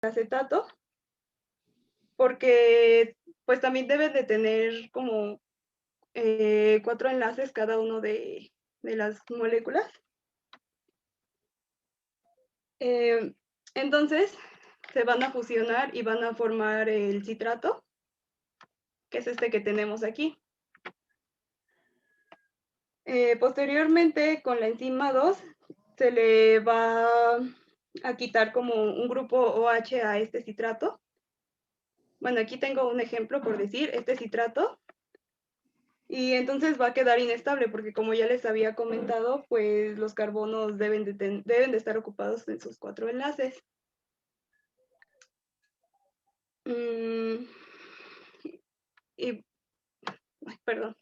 acetato, porque pues también debe de tener como 4 enlaces cada uno de las moléculas. Entonces se van a fusionar y van a formar el citrato, que es este que tenemos aquí. Posteriormente, con la enzima 2, se le va a quitar como un grupo OH a este citrato. Bueno, aquí tengo un ejemplo por decir, este citrato. Y entonces va a quedar inestable, porque como ya les había comentado, pues los carbonos deben de estar ocupados en sus 4 enlaces. Y, perdón.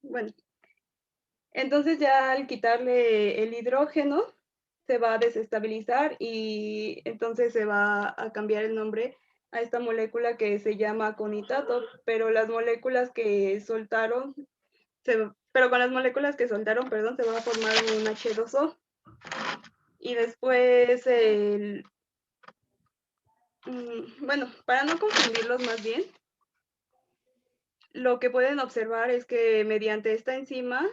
Bueno, entonces ya al quitarle el hidrógeno, se va a desestabilizar y entonces se va a cambiar el nombre a esta molécula que se llama conitato, pero las moléculas que soltaron, pero con las moléculas que soltaron, perdón, se va a formar un H2O. Y después, bueno, para no confundirlos más bien, lo que pueden observar es que mediante esta enzima,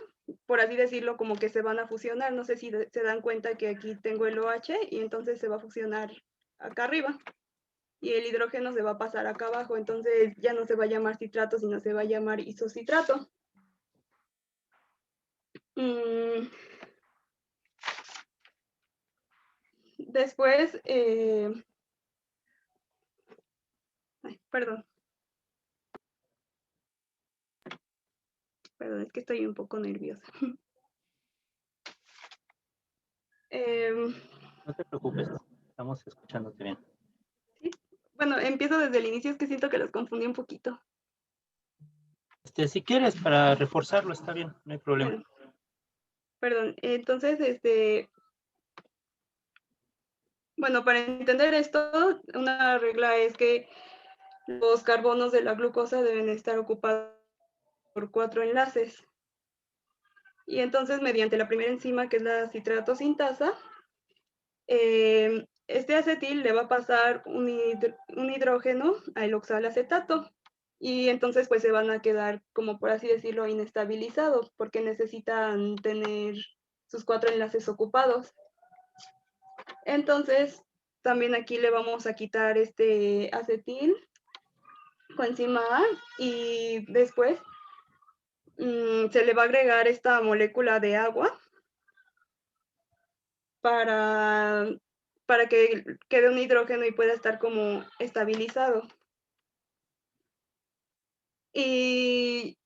por así decirlo, como que se van a fusionar. No sé si se dan cuenta que aquí tengo el OH y entonces se va a fusionar acá arriba. Y el hidrógeno se va a pasar acá abajo, entonces ya no se va a llamar citrato, sino se va a llamar isocitrato. Después, perdón, es que estoy un poco nerviosa. No te preocupes, estamos escuchándote bien. ¿Sí? Bueno, empiezo desde el inicio, es que siento que los confundí un poquito. Si quieres, para reforzarlo, está bien, no hay problema. Bueno, perdón, entonces, bueno, para entender esto, una regla es que los carbonos de la glucosa deben estar ocupados por 4 enlaces. Y entonces, mediante la primera enzima, que es la citrato sintasa, este acetil le va a pasar un hidrógeno al oxalacetato. Y entonces, pues se van a quedar, como por así decirlo, inestabilizados, porque necesitan tener sus 4 enlaces ocupados. Entonces, también aquí le vamos a quitar este acetil coenzima A y después se le va a agregar esta molécula de agua para que quede un hidrógeno y pueda estar como estabilizado. Y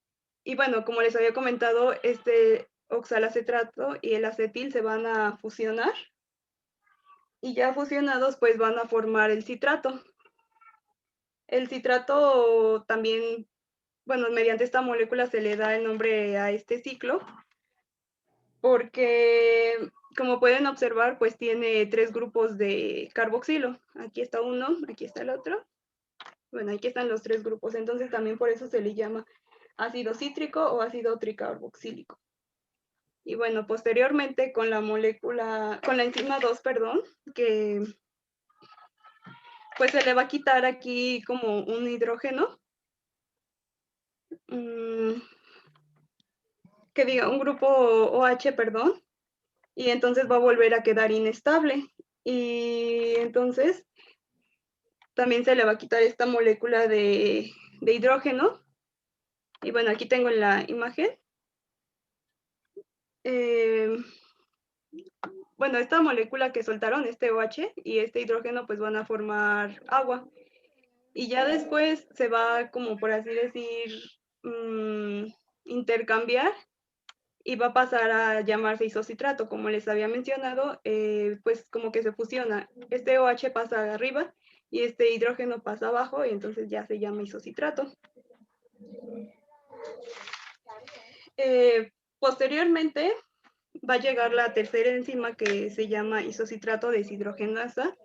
bueno, como les había comentado, este oxalacetrato y el acetil se van a fusionar y ya fusionados pues van a formar el citrato. El citrato también, bueno, mediante esta molécula se le da el nombre a este ciclo porque, como pueden observar, pues tiene 3 grupos de carboxilo. Aquí está uno, aquí está el otro. Bueno, aquí están los 3 grupos, entonces también por eso se le llama ácido cítrico o ácido tricarboxílico. Y bueno, posteriormente con la molécula, con la enzima 2, perdón, que pues se le va a quitar aquí como un hidrógeno, que diga un grupo OH, perdón, y entonces va a volver a quedar inestable. Y entonces también se le va a quitar esta molécula de hidrógeno. Y bueno, aquí tengo la imagen. Bueno, esta molécula que soltaron, este OH y este hidrógeno, pues van a formar agua. Y ya después se va, como por así decir, intercambiar y va a pasar a llamarse isocitrato. Como les había mencionado, pues como que se fusiona. Este OH pasa arriba y este hidrógeno pasa abajo y entonces ya se llama isocitrato. Posteriormente va a llegar la tercera enzima que se llama isocitrato deshidrogenasa,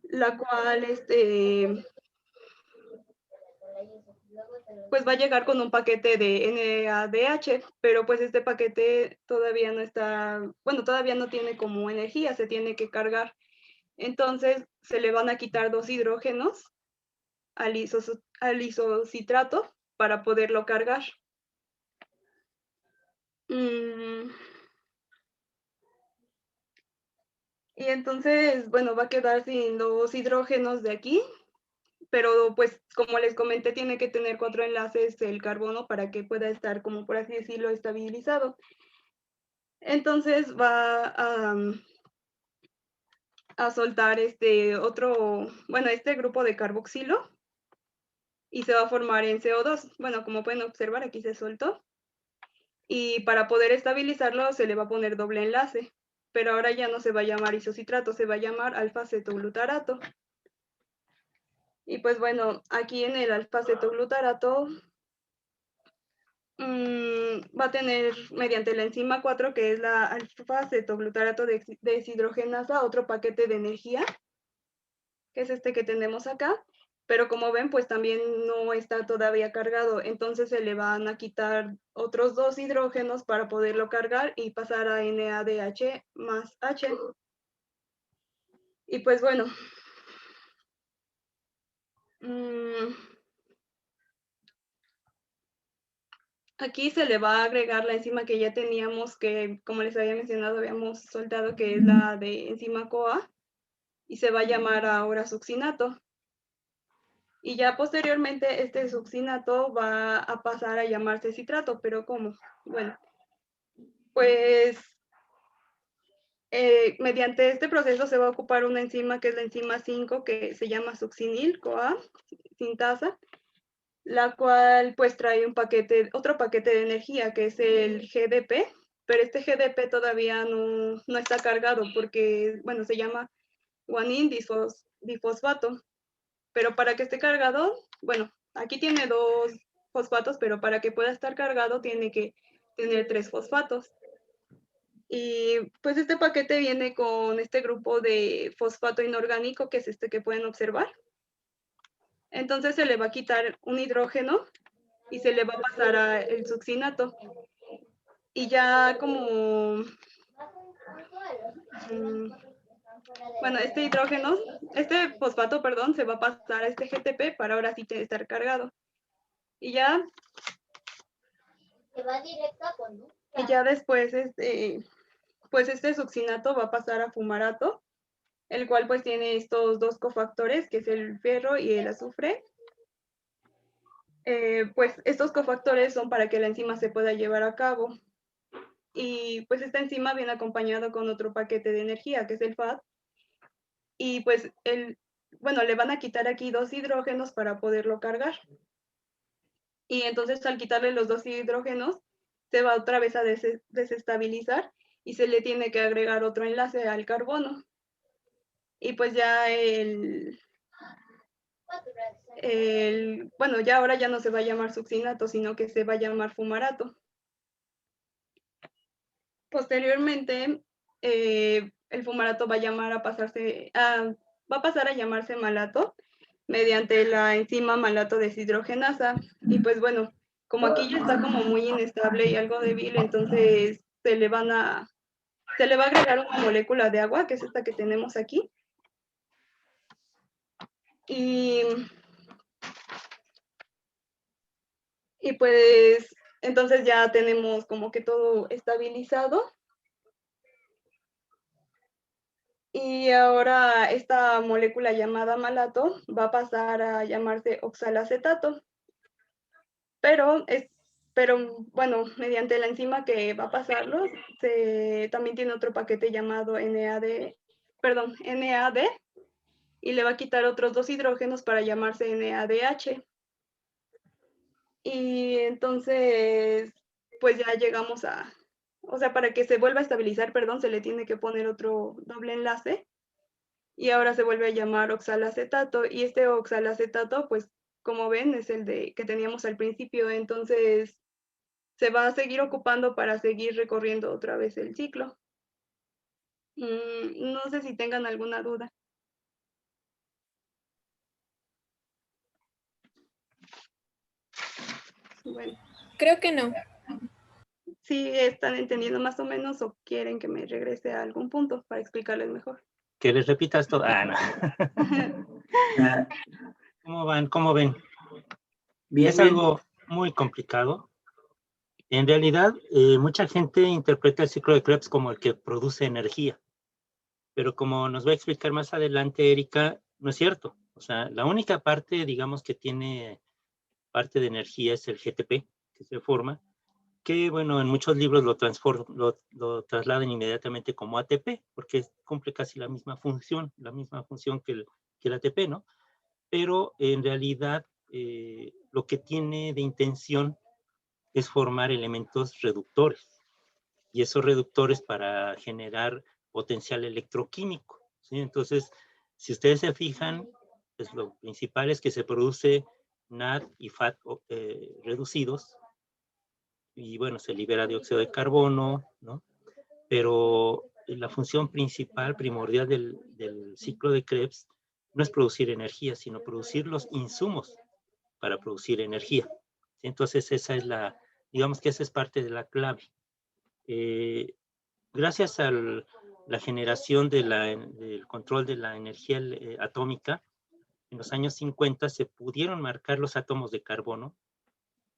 la cual pues va a llegar con un paquete de NADH, pero pues este paquete todavía no está, bueno, todavía no tiene como energía, se tiene que cargar. Entonces se le van a quitar 2 hidrógenos al isocitrato para poderlo cargar. Y entonces, bueno, va a quedar sin 2 hidrógenos de aquí, pero pues como les comenté, tiene que tener 4 enlaces el carbono para que pueda estar, como por así decirlo, estabilizado. Entonces va a soltar este grupo de carboxilo y se va a formar en CO2. Bueno, como pueden observar, aquí se soltó. Y para poder estabilizarlo se le va a poner doble enlace, pero ahora ya no se va a llamar isocitrato, se va a llamar alfa-cetoglutarato. Y pues bueno, aquí en el alfa-cetoglutarato va a tener, mediante la enzima 4, que es la alfa-cetoglutarato deshidrogenasa, otro paquete de energía, que es este que tenemos acá, pero como ven, pues también no está todavía cargado, entonces se le van a quitar otros 2 hidrógenos para poderlo cargar y pasar a NADH más H. Y pues bueno, aquí se le va a agregar la enzima que ya teníamos, que como les había mencionado, habíamos soltado, que es la de enzima CoA, y se va a llamar ahora succinato. Y ya posteriormente este succinato va a pasar a llamarse citrato, pero ¿cómo? Bueno, pues mediante este proceso se va a ocupar una enzima que es la enzima 5, que se llama succinil-CoA sintasa, la cual pues trae otro paquete de energía, que es el GDP, pero este GDP todavía no está cargado porque, bueno, se llama guanin difosfato, pero para que esté cargado, bueno, aquí tiene 2 fosfatos, pero para que pueda estar cargado tiene que tener 3 fosfatos. Y pues este paquete viene con este grupo de fosfato inorgánico, que es este que pueden observar. Entonces se le va a quitar un hidrógeno y se le va a pasar al succinato. Y ya como, bueno, este fosfato, perdón, se va a pasar a este GTP para ahora sí estar cargado. Y ya, después, pues este succinato va a pasar a fumarato, el cual pues tiene estos 2 cofactores, que es el fierro y el azufre. Pues estos cofactores son para que la enzima se pueda llevar a cabo. Y pues esta enzima viene acompañado con otro paquete de energía, que es el FAD. Y pues le van a quitar aquí 2 hidrógenos para poderlo cargar. Y entonces al quitarle los 2 hidrógenos, se va otra vez a desestabilizar y se le tiene que agregar otro enlace al carbono. Y pues ya ya ahora ya no se va a llamar succinato, sino que se va a llamar fumarato. Posteriormente, el fumarato va a pasar a llamarse malato mediante la enzima malato deshidrogenasa. Y pues bueno, como aquí ya está como muy inestable y algo débil, entonces se le va a agregar una molécula de agua, que es esta que tenemos aquí. Y pues entonces ya tenemos como que todo estabilizado. Y ahora esta molécula llamada malato va a pasar a llamarse oxalacetato. Pero bueno, mediante la enzima que va a pasarlo, también tiene otro paquete llamado NAD, y le va a quitar otros 2 hidrógenos para llamarse NADH. Y entonces, pues ya llegamos para que se vuelva a estabilizar, perdón, se le tiene que poner otro doble enlace. Y ahora se vuelve a llamar oxalacetato. Y este oxalacetato, pues, como ven, es el que teníamos al principio. Entonces, se va a seguir ocupando para seguir recorriendo otra vez el ciclo. No sé si tengan alguna duda. Bueno, Creo que no. ¿sí están entendiendo más o menos o quieren que me regrese a algún punto para explicarles mejor? Que les repitas todo. Ah, no. ¿Cómo van? ¿Cómo ven? Bien, Es bien. algo muy complicado. En realidad, mucha gente interpreta el ciclo de Krebs como el que produce energía, pero como nos va a explicar más adelante Erika, no es cierto. O sea, la única parte, digamos, que tiene parte de energía es el GTP, que se forma, que, bueno, en muchos libros lo trasladan inmediatamente como ATP, porque cumple casi la misma función que el ATP, ¿no? Pero en realidad lo que tiene de intención es formar elementos reductores, y esos reductores para generar potencial electroquímico, ¿sí? Entonces, si ustedes se fijan, pues lo principal es que se produce NAD y FAT reducidos, y bueno, se libera dióxido de carbono, ¿no? Pero la función principal, primordial del ciclo de Krebs no es producir energía, sino producir los insumos para producir energía. Entonces, digamos que esa es parte de la clave. Gracias a la generación del control de la energía atómica, en los años 50 se pudieron marcar los átomos de carbono,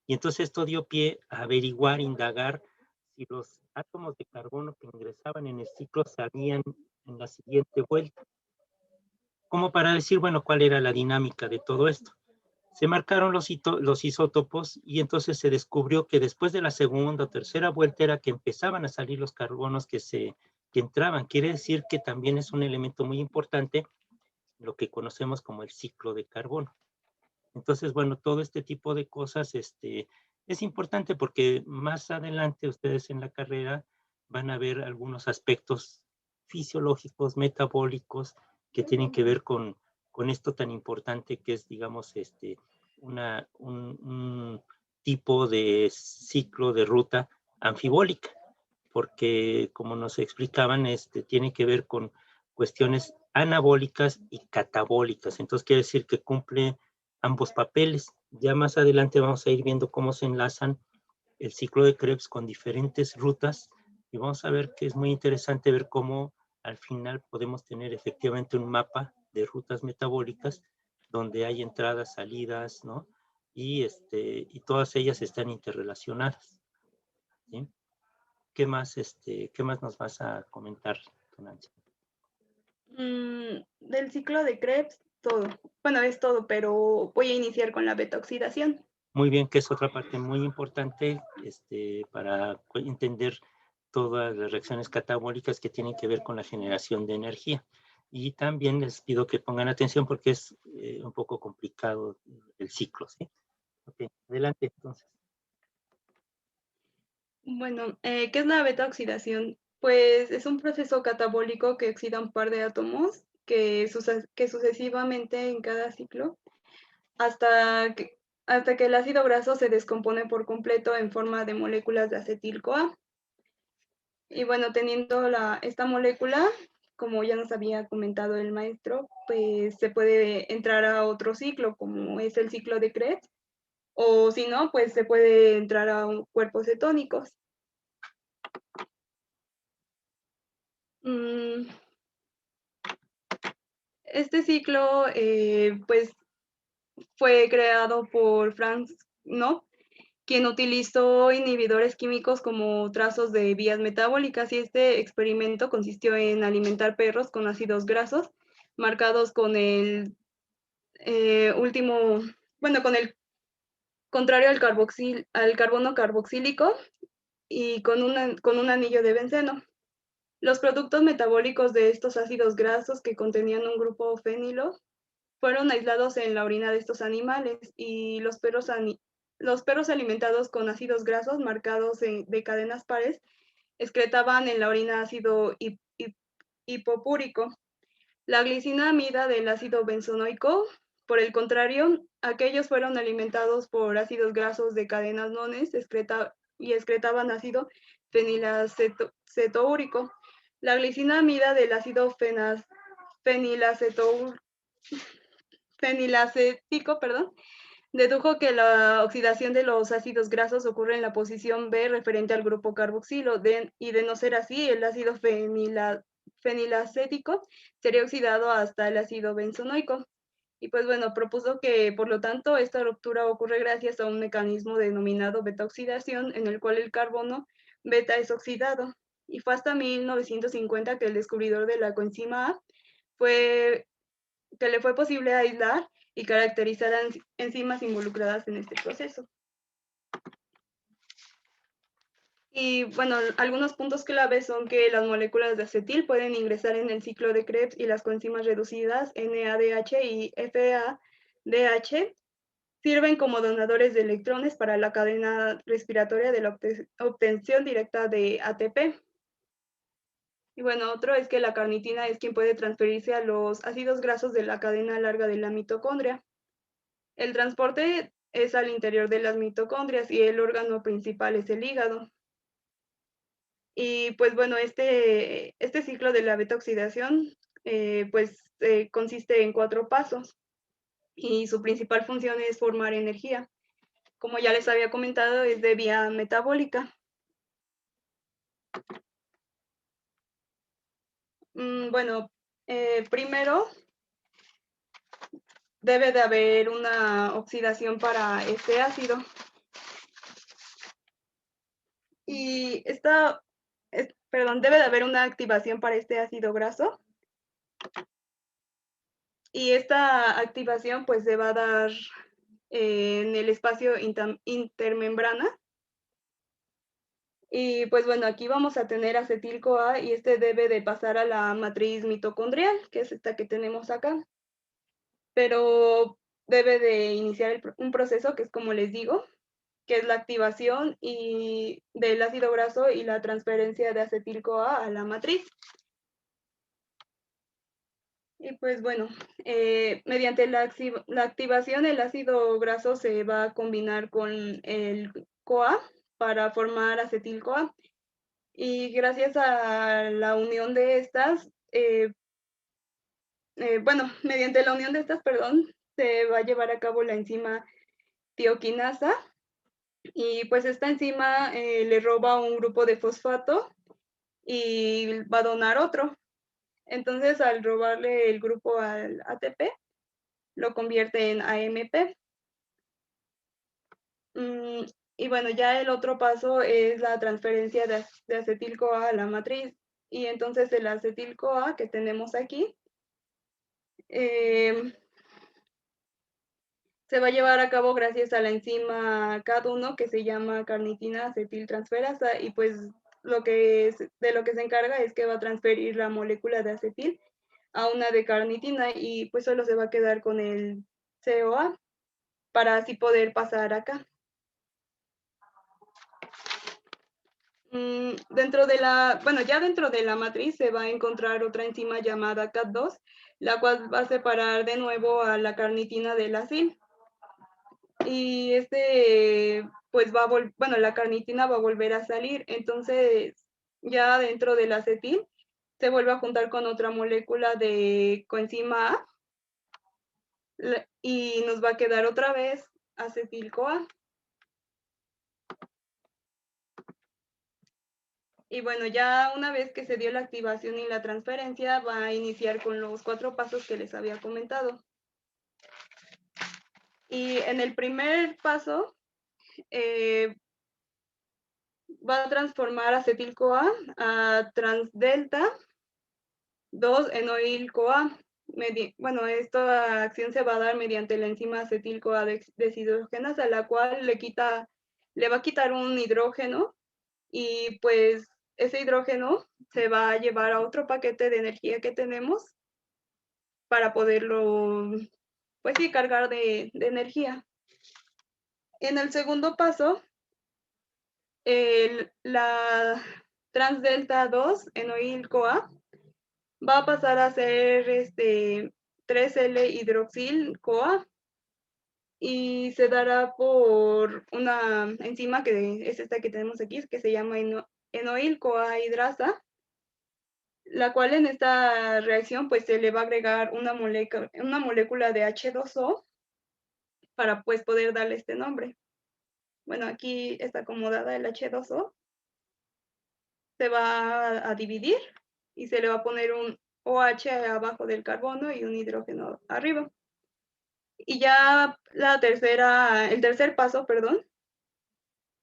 y entonces esto dio pie a averiguar, indagar si los átomos de carbono que ingresaban en el ciclo salían en la siguiente vuelta, como para decir, bueno, cuál era la dinámica de todo esto. Se marcaron los isótopos, y entonces se descubrió que después de la segunda o tercera vuelta era que empezaban a salir los carbonos que entraban. Quiere decir que también es un elemento muy importante, lo que conocemos como el ciclo de carbono. Entonces, bueno, todo este tipo de cosas es importante, porque más adelante ustedes en la carrera van a ver algunos aspectos fisiológicos, metabólicos, que tienen que ver con esto tan importante que es, digamos, un tipo de ciclo de ruta anfibólica, porque como nos explicaban, tiene que ver con cuestiones anabólicas y catabólicas. Entonces quiere decir que cumple ambos papeles. Ya más adelante vamos a ir viendo cómo se enlazan el ciclo de Krebs con diferentes rutas, y vamos a ver que es muy interesante ver cómo al final podemos tener efectivamente un mapa de rutas metabólicas donde hay entradas, salidas, ¿no? Y todas ellas están interrelacionadas, ¿sí? ¿Qué más nos vas a comentar, Nancy? Del ciclo de Krebs, todo. Bueno, es todo, pero voy a iniciar con la beta-oxidación. Muy bien, que es otra parte muy importante para entender todas las reacciones catabólicas que tienen que ver con la generación de energía. Y también les pido que pongan atención porque es un poco complicado el ciclo, ¿sí? Ok, adelante entonces. Bueno, ¿qué es la beta-oxidación? Pues es un proceso catabólico que oxida un par de átomos que sucesivamente en cada ciclo hasta que el ácido graso se descompone por completo en forma de moléculas de acetil-CoA. Y bueno, teniendo esta molécula, como ya nos había comentado el maestro, pues se puede entrar a otro ciclo, como es el ciclo de Krebs, o si no, pues se puede entrar a cuerpos cetónicos. Este ciclo, pues, fue creado por Franz Knopp, quien utilizó inhibidores químicos como trazos de vías metabólicas, y este experimento consistió en alimentar perros con ácidos grasos marcados con el con el contrario al carbono carboxílico y con un anillo de benceno. Los productos metabólicos de estos ácidos grasos que contenían un grupo fenilo fueron aislados en la orina de estos animales, y los perros alimentados con ácidos grasos marcados de cadenas pares excretaban en la orina ácido hipopúrico. La glicinamida del ácido benzoico, por el contrario, aquellos fueron alimentados por ácidos grasos de cadenas nones y excretaban ácido fenilacetoúrico. La glicinamida del ácido fenilacético, Dedujo que la oxidación de los ácidos grasos ocurre en la posición B referente al grupo carboxilo, y de no ser así, el ácido fenilacético sería oxidado hasta el ácido benzonoico. Y pues bueno, propuso que por lo tanto esta ruptura ocurre gracias a un mecanismo denominado beta-oxidación, en el cual el carbono beta es oxidado. Y fue hasta 1950 que el descubridor de la coenzima A que le fue posible aislar y caracterizar enzimas involucradas en este proceso. Y bueno, algunos puntos clave son que las moléculas de acetil pueden ingresar en el ciclo de Krebs y las coenzimas reducidas NADH y FADH sirven como donadores de electrones para la cadena respiratoria de la obtención directa de ATP. Y bueno, otro es que la carnitina es quien puede transferirse a los ácidos grasos de la cadena larga de la mitocondria. El transporte es al interior de las mitocondrias y el órgano principal es el hígado. Y pues bueno, este ciclo de la beta-oxidación consiste en 4 pasos y su principal función es formar energía. Como ya les había comentado, es de vía metabólica. Bueno, primero debe de haber una oxidación para este ácido. Y debe de haber una activación para este ácido graso. Y esta activación pues se va a dar en el espacio intermembrana. Y pues bueno, aquí vamos a tener acetil-CoA y este debe de pasar a la matriz mitocondrial, que es esta que tenemos acá. Pero debe de iniciar un proceso que es como les digo, que es la activación del ácido graso y la transferencia de acetil-CoA a la matriz. Y pues bueno, mediante la activación el ácido graso se va a combinar con el CoA para formar acetil-CoA. Y gracias a la unión de estas, mediante la unión de estas, se va a llevar a cabo la enzima tioquinasa. Y pues esta enzima le roba un grupo de fosfato y va a donar otro. Entonces, al robarle el grupo al ATP, lo convierte en AMP. Y bueno, ya el otro paso es la transferencia de acetil-CoA a la matriz. Y entonces el acetil-CoA que tenemos aquí se va a llevar a cabo gracias a la enzima CAD1 que se llama carnitina acetiltransferasa y pues de lo que se encarga es que va a transferir la molécula de acetil a una de carnitina y pues solo se va a quedar con el CoA para así poder pasar acá. Dentro de la matriz se va a encontrar otra enzima llamada CAD2, la cual va a separar de nuevo a la carnitina del acil. Y la carnitina va a volver a salir, entonces ya dentro del acetil se vuelve a juntar con otra molécula de coenzima A y nos va a quedar otra vez acetil-CoA. Y bueno, ya una vez que se dio la activación y la transferencia, va a iniciar con los 4 pasos que les había comentado. Y en el primer paso, va a transformar acetil-CoA a transdelta 2-enoil-CoA. Esta acción se va a dar mediante la enzima acetil-CoA deshidrogenasa, la cual le va a quitar un hidrógeno y pues ese hidrógeno se va a llevar a otro paquete de energía que tenemos para poderlo, pues sí, cargar de energía. En el segundo paso, la transdelta 2-enoil-CoA va a pasar a ser 3L-hidroxil-CoA y se dará por una enzima que es esta que tenemos aquí, que se llama enoil-CoA hidrasa, la cual en esta reacción pues se le va a agregar una molécula de H2O para pues poder darle este nombre. Bueno, aquí está acomodada el H2O. Se va a dividir y se le va a poner un OH abajo del carbono y un hidrógeno arriba. Y ya el tercer paso, perdón,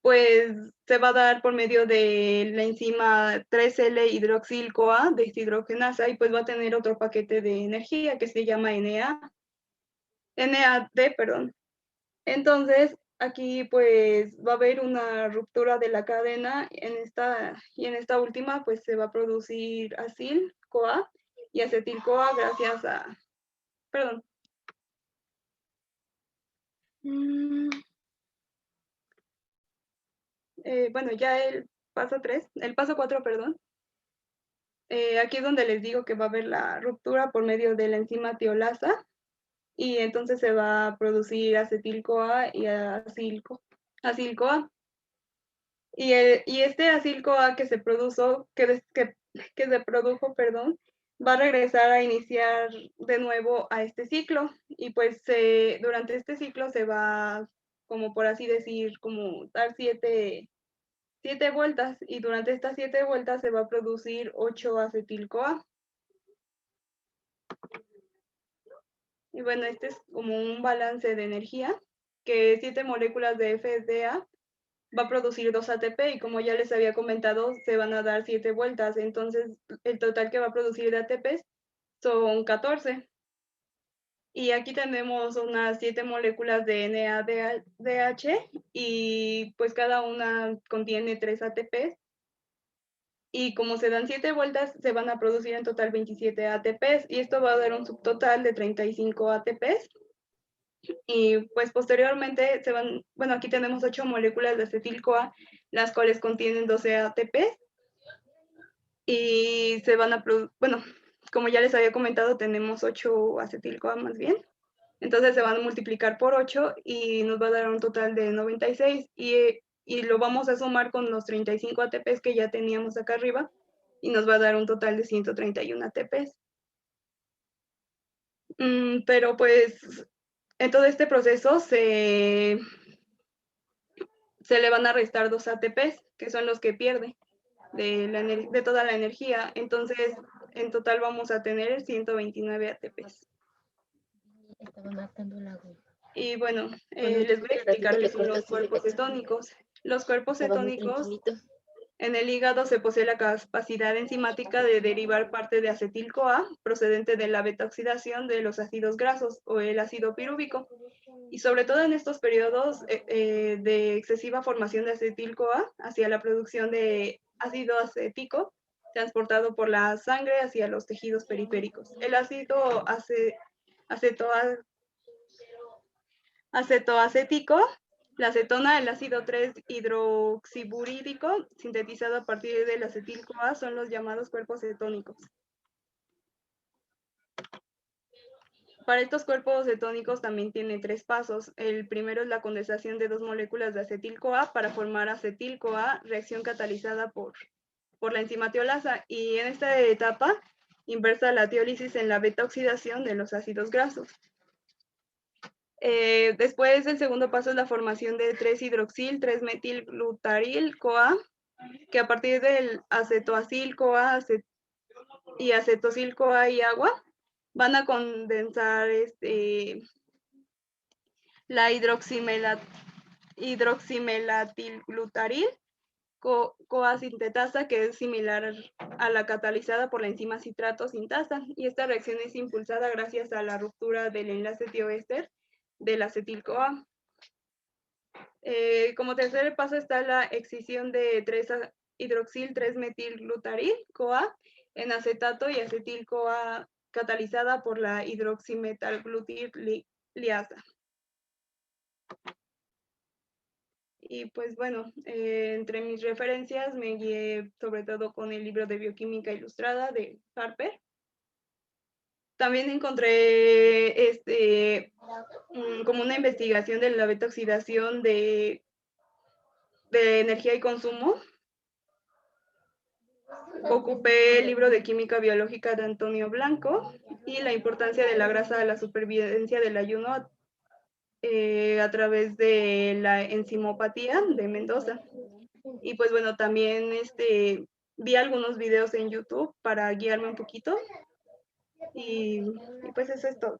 pues se va a dar por medio de la enzima 3L-hidroxil-CoA deshidrogenasa y pues va a tener otro paquete de energía que se llama NAD, perdón. Entonces, aquí pues va a haber una ruptura de la cadena y en esta última pues se va a producir acil-CoA y acetil-CoA gracias a, perdón. Bueno, ya el paso 4, perdón. Aquí es donde les digo que va a haber la ruptura por medio de la enzima tiolasa y entonces se va a producir acetil-CoA y acil-CoA. Y este acil-CoA que se produjo, perdón, va a regresar a iniciar de nuevo a este ciclo y pues durante este ciclo se va, como por así decir, como dar 7 vueltas y durante estas 7 vueltas se va a producir 8 acetil-CoA. Y bueno, este es como un balance de energía, que 7 moléculas de FDA va a producir 2 ATP y como ya les había comentado, se van a dar 7 vueltas, entonces el total que va a producir de ATPs son 14. Y aquí tenemos unas 7 moléculas de NADH y pues cada una contiene 3 ATPs. Y como se dan 7 vueltas, se van a producir en total 27 ATPs y esto va a dar un subtotal de 35 ATPs. Y pues posteriormente bueno, aquí tenemos 8 moléculas de acetil-CoA, las cuales contienen 12 ATPs y se van a producir, bueno, como ya les había comentado, tenemos 8 acetil-CoA más bien. Entonces se van a multiplicar por 8 y nos va a dar un total de 96 y lo vamos a sumar con los 35 ATPs que ya teníamos acá arriba y nos va a dar un total de 131 ATPs. Pero pues en todo este proceso se le van a restar 2 ATPs, que son los que pierde de toda la energía. Entonces, en total vamos a tener 129 ATPs. Estaba matando la agua. Y bueno, les voy a explicar qué son los cuerpos cetónicos. Los cuerpos cetónicos, en el hígado se posee la capacidad enzimática de derivar parte de acetil-CoA procedente de la beta-oxidación de los ácidos grasos o el ácido pirúvico. Y sobre todo en estos periodos de excesiva formación de acetil-CoA hacia la producción de ácido acético transportado por la sangre hacia los tejidos periféricos. El ácido acetoacético, la acetona, el ácido 3-hidroxiburídico, sintetizado a partir del acetil-CoA, son los llamados cuerpos cetónicos. Para estos cuerpos cetónicos también tiene 3 pasos. El primero es la condensación de 2 moléculas de acetil-CoA para formar acetil-CoA, reacción catalizada por la enzima tiolasa. Y en esta etapa inversa la tiólisis en la beta-oxidación de los ácidos grasos. Después, el segundo paso es la formación de 3-hidroxil, 3-metilglutaril-CoA, que a partir del acetoacil-CoA y acetosil-CoA y agua, van a condensar la hidroximelatilglutaril CoA sintetasa, que es similar a la catalizada por la enzima citrato sintasa, y esta reacción es impulsada gracias a la ruptura del enlace tioéster del acetil-CoA. Como tercer paso está la excisión de 3-hidroxil 3-metilglutaril CoA en acetato y acetil-CoA catalizada por la hidroximetalglutirliasa. Y pues bueno, entre mis referencias me guié sobre todo con el libro de Bioquímica Ilustrada de Harper. También encontré como una investigación de la beta-oxidación de energía y consumo. Ocupé el libro de Química Biológica de Antonio Blanco y la importancia de la grasa a la supervivencia del ayuno a través de la enzimopatía de Mendoza. Y pues bueno, también vi algunos videos en YouTube para guiarme un poquito. Y pues eso es todo.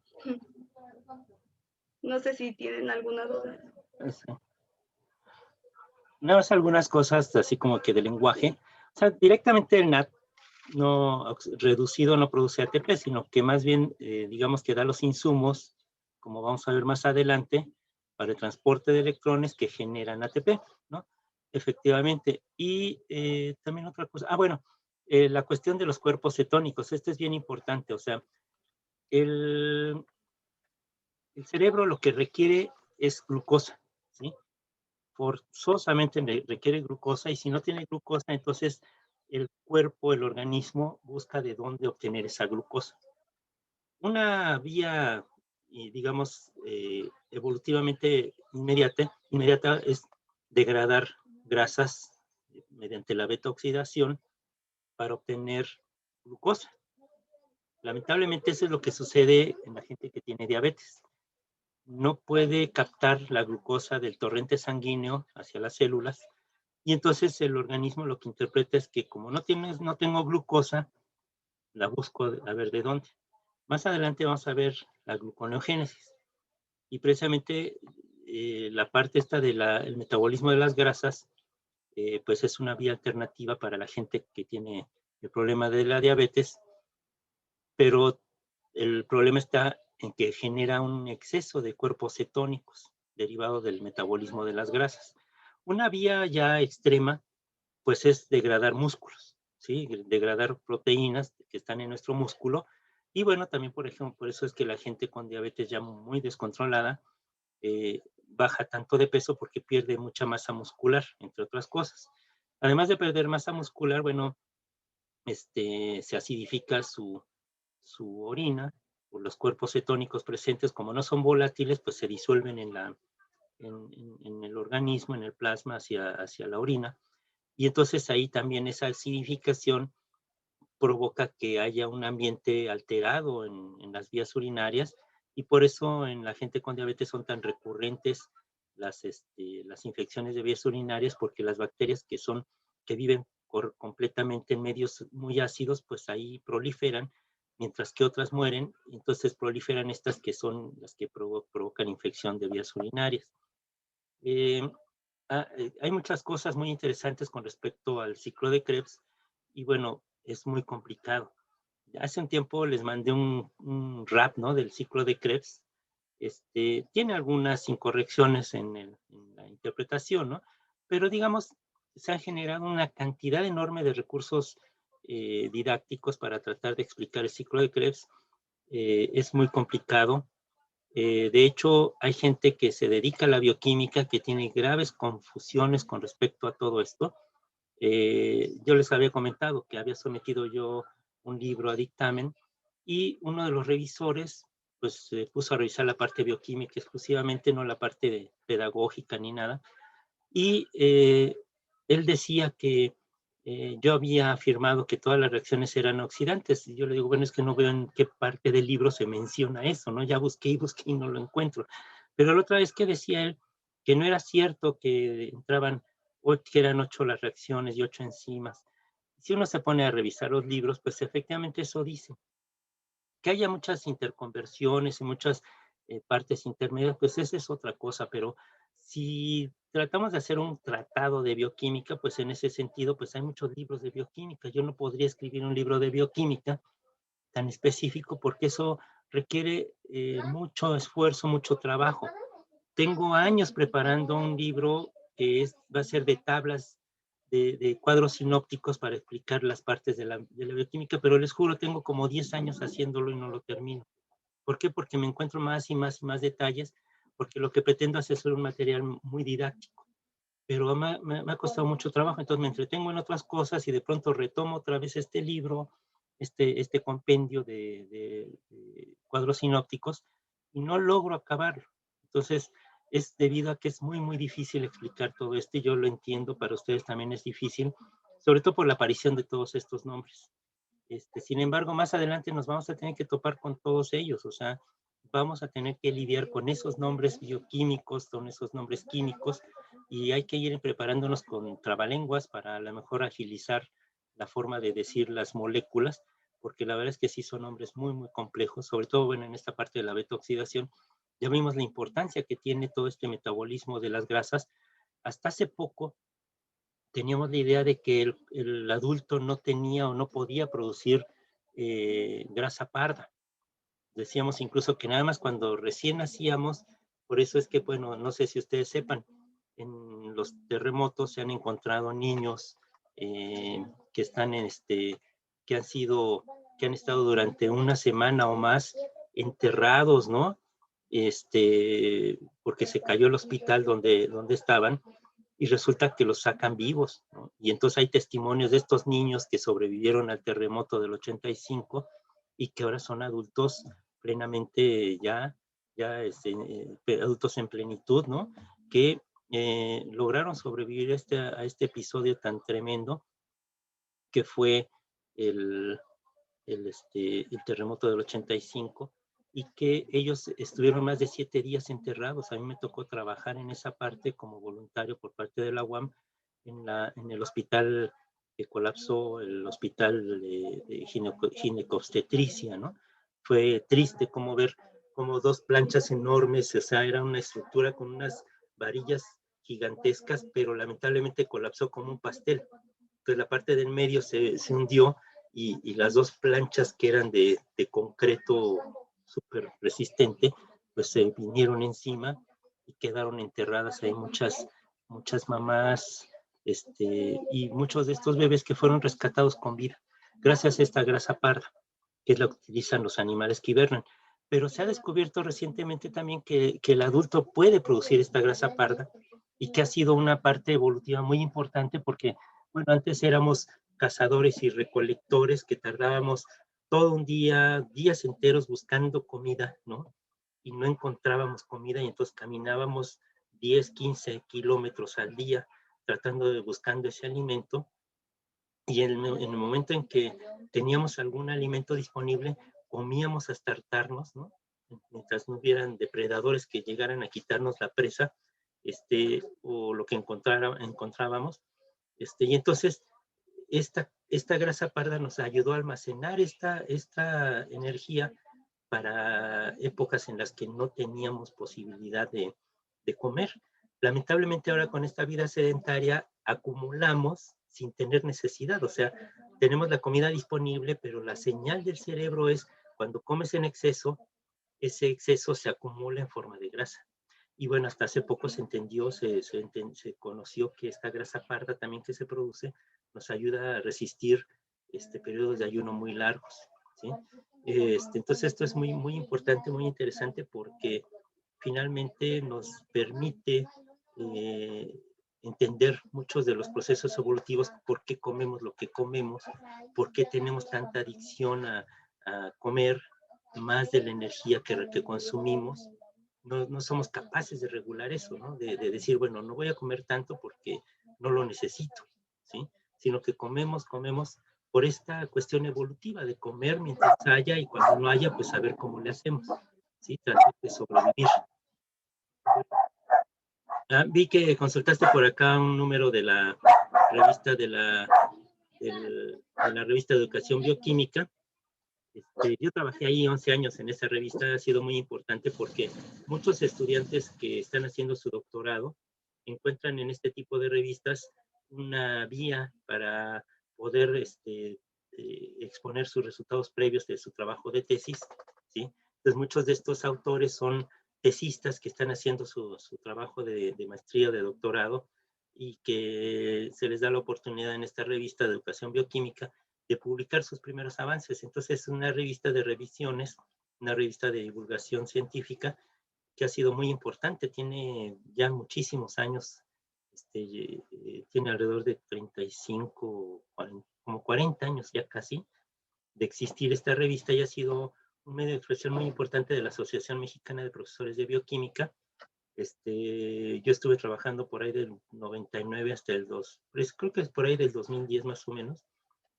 No sé si tienen alguna duda. Sí. Nada más algunas cosas así como que de lenguaje. O sea, directamente el NAT no reducido no produce ATP, sino que más bien, digamos que da los insumos, como vamos a ver más adelante, para el transporte de electrones que generan ATP, ¿no? Efectivamente. Y también otra cosa, bueno, la cuestión de los cuerpos cetónicos, esto es bien importante, o sea, el cerebro lo que requiere es glucosa, ¿sí? Forzosamente requiere glucosa y si no tiene glucosa, entonces el cuerpo, el organismo busca de dónde obtener esa glucosa. Una vía, digamos, evolutivamente inmediata es degradar grasas mediante la beta-oxidación para obtener glucosa. Lamentablemente eso es lo que sucede en la gente que tiene diabetes. No puede captar la glucosa del torrente sanguíneo hacia las células y entonces el organismo lo que interpreta es que como no tengo glucosa, la busco a ver de dónde. Más adelante vamos a ver la gluconeogénesis y precisamente la parte esta del metabolismo de las grasas, pues es una vía alternativa para la gente que tiene el problema de la diabetes, pero el problema está en que genera un exceso de cuerpos cetónicos derivado del metabolismo de las grasas. Una vía ya extrema, pues es degradar músculos, ¿sí? Degradar proteínas que están en nuestro músculo. Y bueno, también, por ejemplo, por eso es que la gente con diabetes ya muy descontrolada baja tanto de peso porque pierde mucha masa muscular, entre otras cosas. Además de perder masa muscular, bueno, se acidifica su orina, o los cuerpos cetónicos presentes, como no son volátiles, pues se disuelven en el organismo, en el plasma, hacia la orina. Y entonces ahí también esa acidificación provoca que haya un ambiente alterado en las vías urinarias y por eso en la gente con diabetes son tan recurrentes las infecciones de vías urinarias porque las bacterias que viven completamente en medios muy ácidos, pues ahí proliferan, mientras que otras mueren, entonces proliferan estas que son las que provocan infección de vías urinarias. Eh, hay muchas cosas muy interesantes con respecto al ciclo de Krebs y bueno, es muy complicado. Hace un tiempo les mandé un rap, ¿no? Del ciclo de Krebs. Tiene algunas incorrecciones en la interpretación, ¿no? Pero digamos, se han generado una cantidad enorme de recursos didácticos para tratar de explicar el ciclo de Krebs. Es muy complicado. De hecho, hay gente que se dedica a la bioquímica que tiene graves confusiones con respecto a todo esto. Yo les había comentado que había sometido yo un libro a dictamen y uno de los revisores pues se puso a revisar la parte bioquímica exclusivamente, no la parte pedagógica ni nada. Y él decía que yo había afirmado que todas las reacciones eran oxidantes. Y yo le digo, bueno, es que no veo en qué parte del libro se menciona eso, ¿no? Ya busqué y busqué y no lo encuentro. Pero la otra vez que decía él que no era cierto que entraban, que eran 8 las reacciones y 8 enzimas. Si uno se pone a revisar los libros, pues efectivamente eso dice. Que haya muchas interconversiones y muchas partes intermedias, pues esa es otra cosa, pero si tratamos de hacer un tratado de bioquímica, pues en ese sentido, pues hay muchos libros de bioquímica. Yo no podría escribir un libro de bioquímica tan específico porque eso requiere mucho esfuerzo, mucho trabajo. Tengo años preparando un libro que va a ser de tablas de cuadros sinópticos para explicar las partes de la bioquímica, pero les juro, tengo como 10 años haciéndolo y no lo termino. ¿Por qué? Porque me encuentro más y más y más detalles, porque lo que pretendo es hacer un material muy didáctico. Pero me ha costado mucho trabajo, entonces me entretengo en otras cosas y de pronto retomo otra vez este libro, este compendio de cuadros sinópticos y no logro acabarlo. Entonces, es debido a que es muy, muy difícil explicar todo esto y yo lo entiendo, para ustedes también es difícil, sobre todo por la aparición de todos estos nombres. Sin embargo, más adelante nos vamos a tener que topar con todos ellos, o sea, vamos a tener que lidiar con esos nombres bioquímicos, con esos nombres químicos, y hay que ir preparándonos con trabalenguas para a lo mejor agilizar la forma de decir las moléculas, porque la verdad es que sí son nombres muy, muy complejos, sobre todo, bueno, en esta parte de la beta-oxidación. Ya vimos la importancia que tiene todo este metabolismo de las grasas. Hasta hace poco teníamos la idea de que el adulto no tenía o no podía producir grasa parda. Decíamos incluso que nada más cuando recién nacíamos, por eso es que, bueno, no sé si ustedes sepan, en los terremotos se han encontrado niños que están que han estado durante una semana o más enterrados, ¿no? Porque se cayó el hospital donde estaban y resulta que los sacan vivos, ¿no? Y entonces hay testimonios de estos niños que sobrevivieron al terremoto del 85 y que ahora son adultos plenamente adultos en plenitud, ¿no? Que lograron sobrevivir a este episodio tan tremendo que fue el, el terremoto del 85 y que ellos estuvieron más de 7 días enterrados. A mí me tocó trabajar en esa parte como voluntario por parte de la UAM en el hospital que colapsó, el hospital de ginecobstetricia, ¿no? Fue triste como ver como dos planchas enormes, o sea, era una estructura con unas varillas gigantescas, pero lamentablemente colapsó como un pastel. Entonces la parte del medio se hundió y las dos planchas que eran de concreto súper resistente, pues se vinieron encima y quedaron enterradas ahí muchas mamás y muchos de estos bebés que fueron rescatados con vida, gracias a esta grasa parda, que es la que utilizan los animales que hibernan. Pero se ha descubierto recientemente también que el adulto puede producir esta grasa parda y que ha sido una parte evolutiva muy importante porque, bueno, antes éramos cazadores y recolectores que tardábamos todo un día, días enteros buscando comida, ¿no? Y no encontrábamos comida y entonces caminábamos 10, 15 kilómetros al día buscando ese alimento y en el momento en que teníamos algún alimento disponible, comíamos hasta hartarnos, ¿no? Mientras no hubieran depredadores que llegaran a quitarnos la presa, o lo que encontrábamos, y entonces esta grasa parda nos ayudó a almacenar esta energía para épocas en las que no teníamos posibilidad de comer. Lamentablemente ahora con esta vida sedentaria acumulamos sin tener necesidad, o sea, tenemos la comida disponible, pero la señal del cerebro es cuando comes en exceso, ese exceso se acumula en forma de grasa. Y bueno, hasta hace poco se entendió, se conoció que esta grasa parda también que se produce nos ayuda a resistir periodos de ayuno muy largos, ¿sí? Entonces esto es muy, muy importante, muy interesante porque finalmente nos permite entender muchos de los procesos evolutivos, por qué comemos lo que comemos, por qué tenemos tanta adicción a comer más de la energía que consumimos. No somos capaces de regular eso, ¿no? De decir, bueno, no voy a comer tanto porque no lo necesito, ¿sí? Sino que comemos por esta cuestión evolutiva de comer mientras haya y cuando no haya, pues saber cómo le hacemos, ¿sí? Tratar de sobrevivir. Vi que consultaste por acá un número de la revista de la revista de Educación Bioquímica. Yo trabajé ahí 11 años en esa revista, ha sido muy importante porque muchos estudiantes que están haciendo su doctorado encuentran en este tipo de revistas una vía para poder exponer sus resultados previos de su trabajo de tesis, ¿sí? Entonces muchos de estos autores son tesistas que están haciendo su trabajo de maestría, de doctorado, y que se les da la oportunidad en esta revista de Educación Bioquímica de publicar sus primeros avances. Entonces es una revista de revisiones, una revista de divulgación científica que ha sido muy importante, tiene ya muchísimos años, tiene alrededor de 35, 40, como 40 años ya casi de existir esta revista y ha sido un medio de expresión muy importante de la Asociación Mexicana de Profesores de Bioquímica. Yo estuve trabajando por ahí del 99 hasta el 2, pues creo que es por ahí del 2010 más o menos,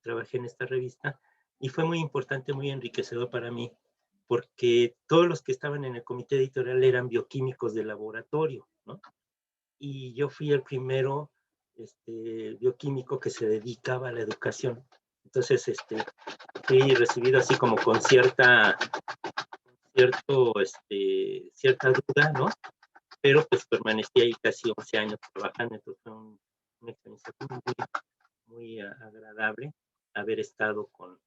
trabajé en esta revista y fue muy importante, muy enriquecedor para mí porque todos los que estaban en el comité editorial eran bioquímicos de laboratorio, ¿no? Y yo fui el primero bioquímico que se dedicaba a la educación. Entonces, fui recibido así como con cierta duda, ¿no? Pero pues permanecí ahí casi 11 años trabajando, entonces fue una experiencia muy agradable haber estado con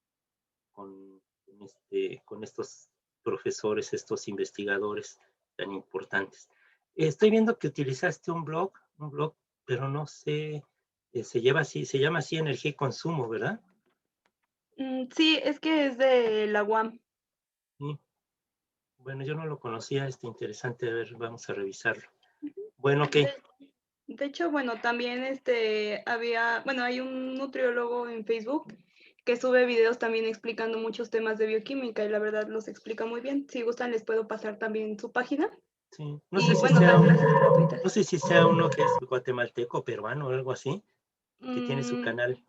estos profesores, estos investigadores tan importantes. Estoy viendo que utilizaste un blog, pero no sé, se llama así Energía y Consumo, ¿verdad? Sí, es que es de la UAM. Sí. Bueno, yo no lo conocía, interesante, a ver, vamos a revisarlo. Bueno, ok. De hecho, bueno, también hay un nutriólogo en Facebook que sube videos también explicando muchos temas de bioquímica y la verdad los explica muy bien. Si gustan, les puedo pasar también su página. Sí. No sé si sea uno que es guatemalteco, peruano o algo así, que tiene su Mm, canal.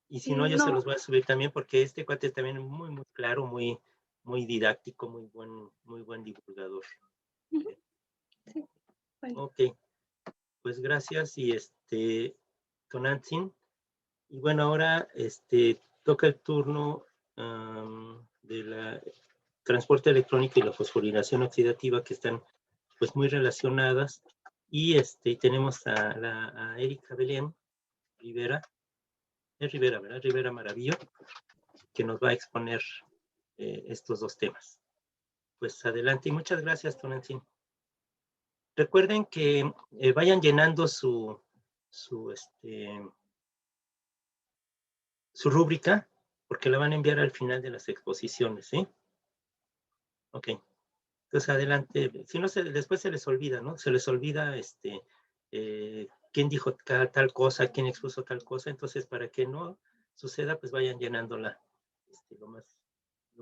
Y si no, yo se los voy a subir también porque este cuate es también muy, muy claro, muy, muy didáctico, muy buen divulgador. Sí, bueno. Ok, pues gracias y Tonantzin. Y bueno, ahora toca el turno de la transporte electrónico y la fosforilación oxidativa, que están pues muy relacionadas. Y tenemos a Erika Belén Rivera, ¿verdad? Rivera Maravillo, que nos va a exponer estos dos temas. Pues adelante y muchas gracias, Tonantzin. Recuerden que vayan llenando su rúbrica, porque la van a enviar al final de las exposiciones, ¿sí? Ok. Entonces, adelante. Si no, después se les olvida, ¿no? Se les olvida quién dijo tal cosa, quién expuso tal cosa. Entonces, para que no suceda, pues vayan llenándola lo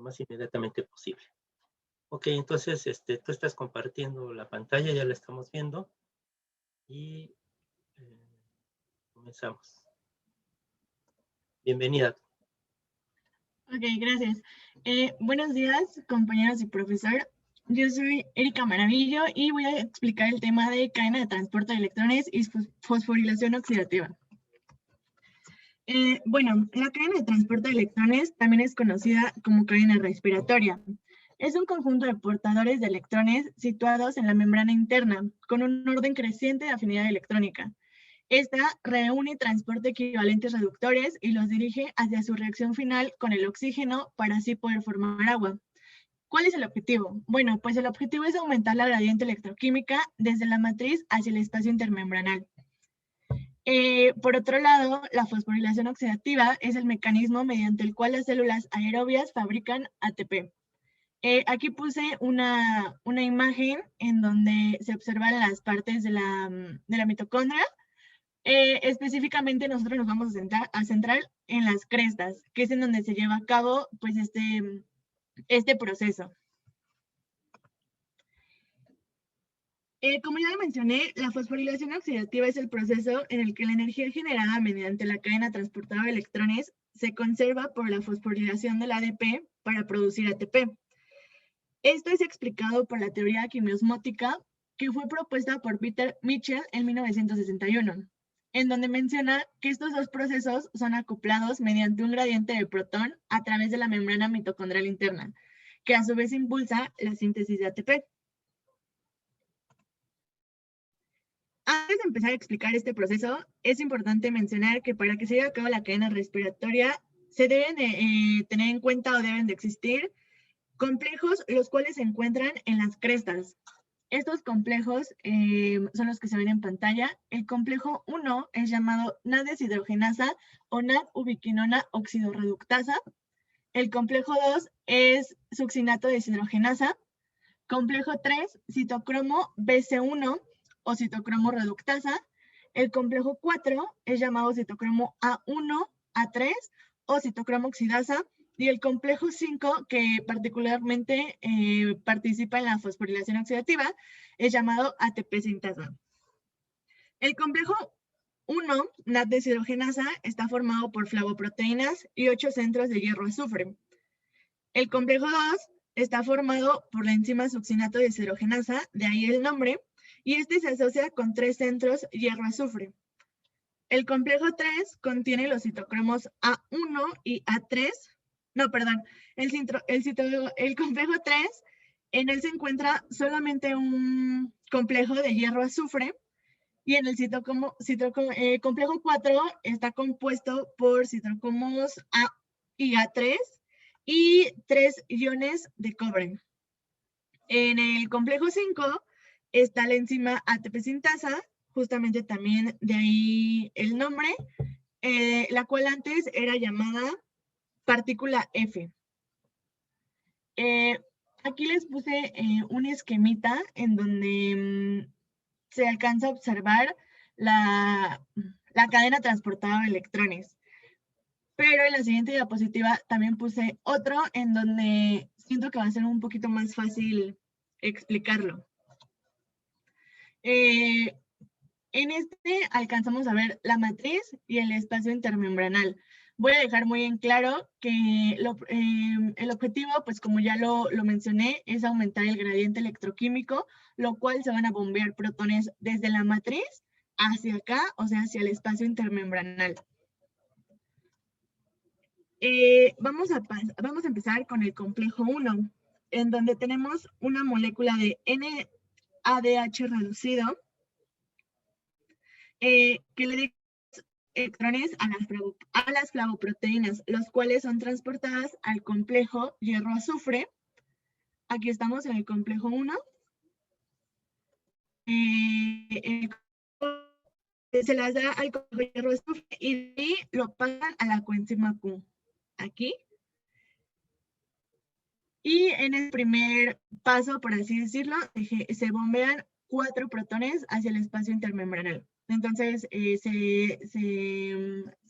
más inmediatamente posible. Ok, entonces, tú estás compartiendo la pantalla, ya la estamos viendo. Y comenzamos. Bienvenida. Ok, gracias. Buenos días, compañeros y profesor. Yo soy Erika Maravillo y voy a explicar el tema de cadena de transporte de electrones y fosforilación oxidativa. Bueno, la cadena de transporte de electrones también es conocida como cadena respiratoria. Es un conjunto de portadores de electrones situados en la membrana interna, con un orden creciente de afinidad electrónica. Esta reúne y transporta equivalentes reductores y los dirige hacia su reacción final con el oxígeno para así poder formar agua. ¿Cuál es el objetivo? Bueno, pues el objetivo es aumentar la gradiente electroquímica desde la matriz hacia el espacio intermembranal. Por otro lado, la fosforilación oxidativa es el mecanismo mediante el cual las células aerobias fabrican ATP. Aquí puse una imagen en donde se observan las partes de la mitocondria. Específicamente nosotros nos vamos a centrar en las crestas, que es en donde se lleva a cabo pues este proceso. Como ya lo mencioné, la fosforilación oxidativa es el proceso en el que la energía generada mediante la cadena transportadora de electrones se conserva por la fosforilación del ADP para producir ATP. Esto es explicado por la teoría quimiosmótica que fue propuesta por Peter Mitchell en 1961, en donde menciona que estos dos procesos son acoplados mediante un gradiente de protón a través de la membrana mitocondrial interna, que a su vez impulsa la síntesis de ATP. Antes de empezar a explicar este proceso, es importante mencionar que para que se lleve a cabo la cadena respiratoria, se deben tener en cuenta o deben de existir complejos, los cuales se encuentran en las crestas. Estos complejos son los que se ven en pantalla. El complejo 1 es llamado NAD-deshidrogenasa o NAD-ubiquinona oxidorreductasa. El complejo 2 es succinato deshidrogenasa. Complejo 3, citocromo BC1 o citocromo reductasa. El complejo 4 es llamado citocromo A1, A3 o citocromo oxidasa. Y el complejo 5, que particularmente participa en la fosforilación oxidativa, es llamado ATP sintasa. El complejo 1, NAD-deshidrogenasa, está formado por flavoproteínas y 8 centros de hierro azufre. El complejo 2 está formado por la enzima succinato deshidrogenasa, de ahí el nombre, y este se asocia con 3 centros hierro-azufre. El complejo 3 contiene los citocromos A1 y A3. No, perdón. El complejo 3, en él se encuentra solamente un complejo de hierro-azufre, y en el complejo 4 está compuesto por citocromos A y A3 y 3 iones de cobre. En el complejo 5 está la enzima ATP sintasa, justamente también de ahí el nombre, la cual antes era llamada partícula F. Aquí les puse un esquemita en donde se alcanza a observar la cadena transportada de electrones. Pero en la siguiente diapositiva también puse otro en donde siento que va a ser un poquito más fácil explicarlo. En este alcanzamos a ver la matriz y el espacio intermembranal. Voy a dejar muy en claro que el objetivo, pues como ya lo mencioné, es aumentar el gradiente electroquímico, lo cual se van a bombear protones desde la matriz hacia acá, o sea, hacia el espacio intermembranal. Vamos a empezar con el complejo 1, en donde tenemos una molécula de NADH reducido, que le da electrones a las flavoproteínas, los cuales son transportadas al complejo hierro-azufre. Aquí estamos en el complejo 1. Se las da al complejo hierro-azufre y de ahí lo pasan a la coenzima Q. Aquí. Y en el primer paso, por así decirlo, se bombean 4 protones hacia el espacio intermembranal. Entonces, se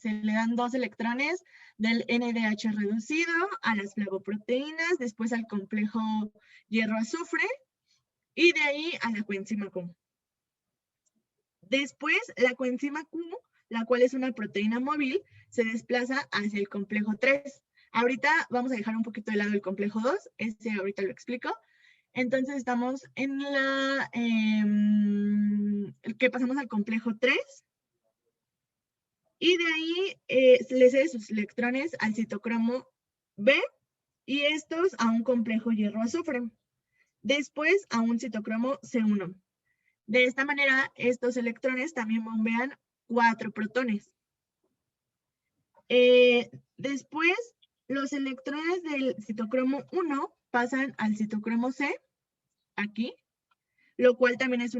le dan 2 electrones del NADH reducido a las flavoproteínas, después al complejo hierro-azufre y de ahí a la coenzima Q. Después, la coenzima Q, la cual es una proteína móvil, se desplaza hacia el complejo 3. Ahorita vamos a dejar un poquito de lado el complejo 2, este ahorita lo explico. Entonces estamos en que pasamos al complejo 3 y de ahí le cede sus electrones al citocromo B y estos a un complejo hierro-azufre. Después a un citocromo C1. De esta manera, estos electrones también bombean 4 protones. Después, los electrones del citocromo 1 pasan al citocromo C, aquí, lo cual también es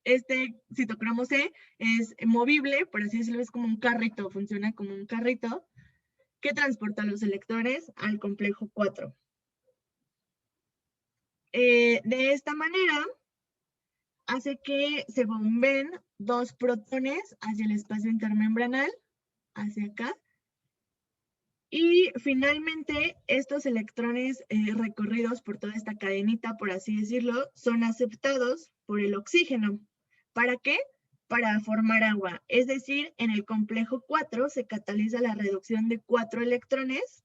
este citocromo C es movible, por así decirlo, es como un carrito, funciona como un carrito que transporta los electrones al complejo 4. De esta manera, hace que se bombeen 2 protones hacia el espacio intermembranal, hacia acá. Y finalmente, estos electrones recorridos por toda esta cadenita, por así decirlo, son aceptados por el oxígeno. ¿Para qué? Para formar agua. Es decir, en el complejo 4 se cataliza la reducción de 4 electrones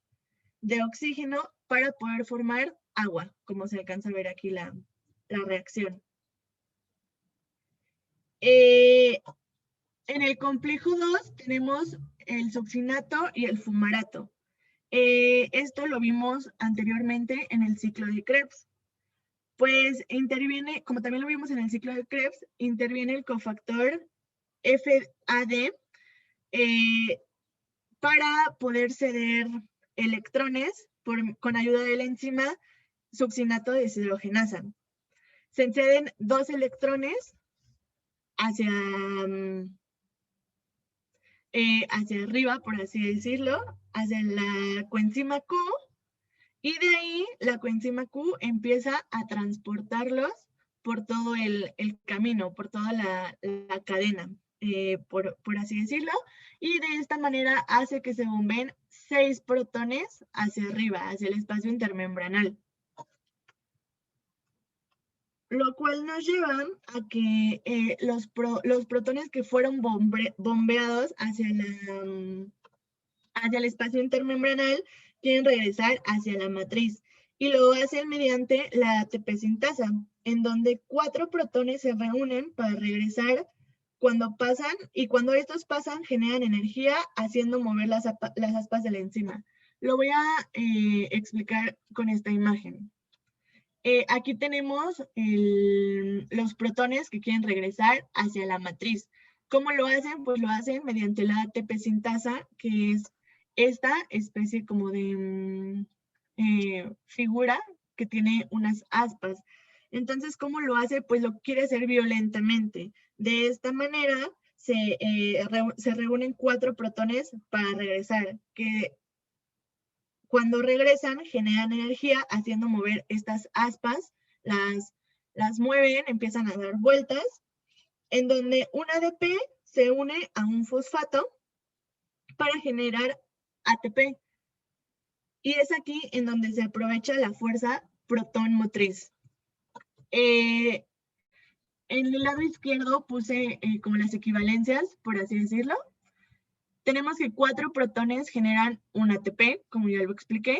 de oxígeno para poder formar agua, como se alcanza a ver aquí la reacción. En el complejo 2 tenemos el succinato y el fumarato. Esto lo vimos anteriormente en el ciclo de Krebs. Pues interviene, como también lo vimos en el ciclo de Krebs, interviene el cofactor FAD para poder ceder electrones con ayuda de la enzima succinato deshidrogenasa. Se ceden 2 electrones hacia arriba, por así decirlo, hacia la coenzima Q, y de ahí la coenzima Q empieza a transportarlos por todo el camino, por toda la cadena, por así decirlo, y de esta manera hace que se bombeen 6 protones hacia arriba, hacia el espacio intermembranal. Lo cual nos lleva a que los protones que fueron bombeados hacia hacia el espacio intermembranal, quieren regresar hacia la matriz y lo hacen mediante la ATP sintasa, en donde 4 protones se reúnen para regresar cuando pasan, y cuando estos pasan generan energía haciendo mover las aspas de la enzima. Lo voy a explicar con esta imagen. Aquí tenemos los protones que quieren regresar hacia la matriz. ¿Cómo lo hacen? Pues lo hacen mediante la ATP sintasa, que es esta especie como de figura que tiene unas aspas. Entonces, ¿cómo lo hace? Pues lo quiere hacer violentamente. De esta manera se reúnen 4 protones para regresar, que cuando regresan generan energía haciendo mover estas aspas, las mueven, empiezan a dar vueltas, en donde un ADP se une a un fosfato para generar ATP. Y es aquí en donde se aprovecha la fuerza protón motriz. En el lado izquierdo puse como las equivalencias, por así decirlo. Tenemos que 4 protones generan un ATP, como ya lo expliqué.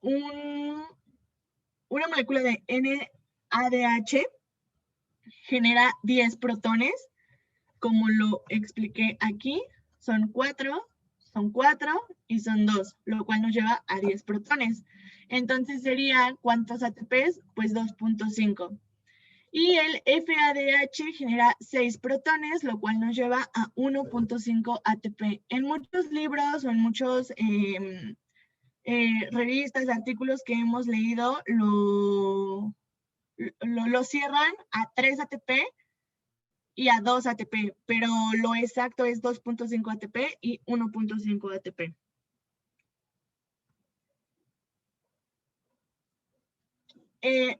Una molécula de NADH genera 10 protones, como lo expliqué aquí. Son 4 y son 2, lo cual nos lleva a 10 protones. Entonces serían, ¿cuántos ATPs? Pues 2.5. Y el FADH genera 6 protones, lo cual nos lleva a 1.5 ATP. En muchos libros o en muchos revistas, artículos que hemos leído, lo cierran a 3 ATP y a 2 ATP, pero lo exacto es 2.5 ATP y 1.5 ATP.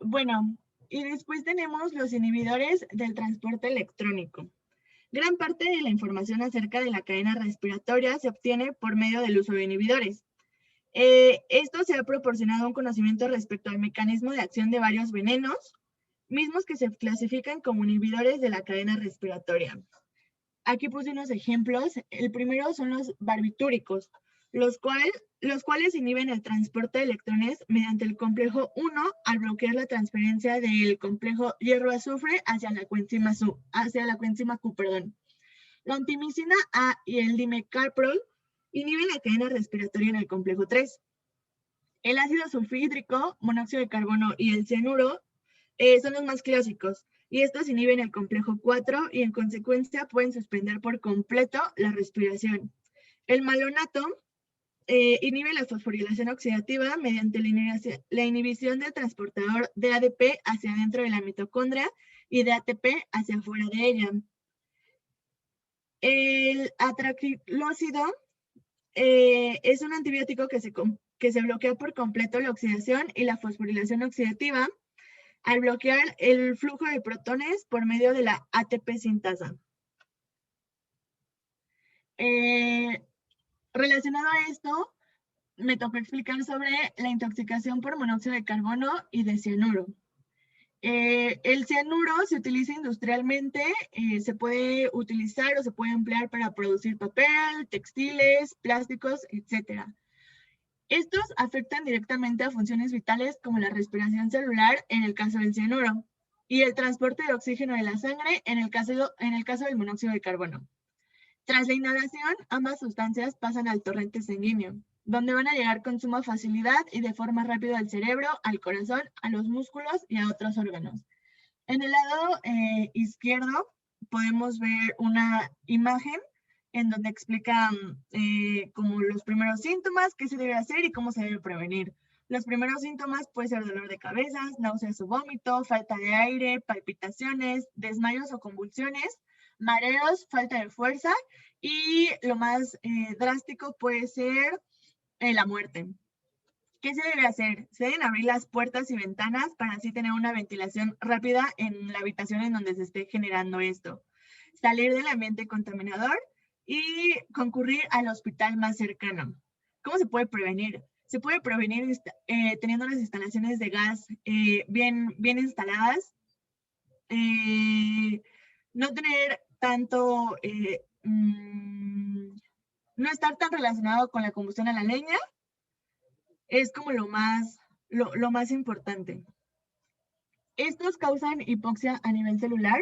Bueno, y después tenemos los inhibidores del transporte electrónico. Gran parte de la información acerca de la cadena respiratoria se obtiene por medio del uso de inhibidores. Esto se ha proporcionado un conocimiento respecto al mecanismo de acción de varios venenos, mismos que se clasifican como inhibidores de la cadena respiratoria. Aquí puse unos ejemplos. El primero son los barbitúricos, los cuales inhiben el transporte de electrones mediante el complejo 1 al bloquear la transferencia del complejo hierro-azufre hacia la coenzima Q. La antimicina A y el dimecarprol inhiben la cadena respiratoria en el complejo 3. El ácido sulfhídrico, monóxido de carbono y el cianuro son los más clásicos, y estos inhiben el complejo 4 y en consecuencia pueden suspender por completo la respiración. El malonato inhibe la fosforilación oxidativa mediante la inhibición del transportador de ADP hacia adentro de la mitocondria y de ATP hacia afuera de ella. El atraciclócido es un antibiótico que se bloquea por completo la oxidación y la fosforilación oxidativa al bloquear el flujo de protones por medio de la ATP sintasa. Relacionado a esto, me tocó explicar sobre la intoxicación por monóxido de carbono y de cianuro. El cianuro se utiliza industrialmente, se puede utilizar o se puede emplear para producir papel, textiles, plásticos, etc. Estos afectan directamente a funciones vitales como la respiración celular en el caso del cianuro y el transporte de oxígeno de la sangre en el caso del monóxido de carbono. Tras la inhalación, ambas sustancias pasan al torrente sanguíneo, donde van a llegar con suma facilidad y de forma rápida al cerebro, al corazón, a los músculos y a otros órganos. En el lado izquierdo podemos ver una imagen en donde explican como los primeros síntomas, qué se debe hacer y cómo se debe prevenir. Los primeros síntomas pueden ser dolor de cabeza, náuseas o vómito, falta de aire, palpitaciones, desmayos o convulsiones, mareos, falta de fuerza y lo más drástico puede ser la muerte. ¿Qué se debe hacer? Se deben abrir las puertas y ventanas para así tener una ventilación rápida en la habitación en donde se esté generando esto. Salir del ambiente contaminador y concurrir al hospital más cercano. ¿Cómo se puede prevenir? Se puede prevenir teniendo las instalaciones de gas bien instaladas, no tener tanto no estar tan relacionado con la combustión a la leña es como lo más importante. Estos causan hipoxia a nivel celular.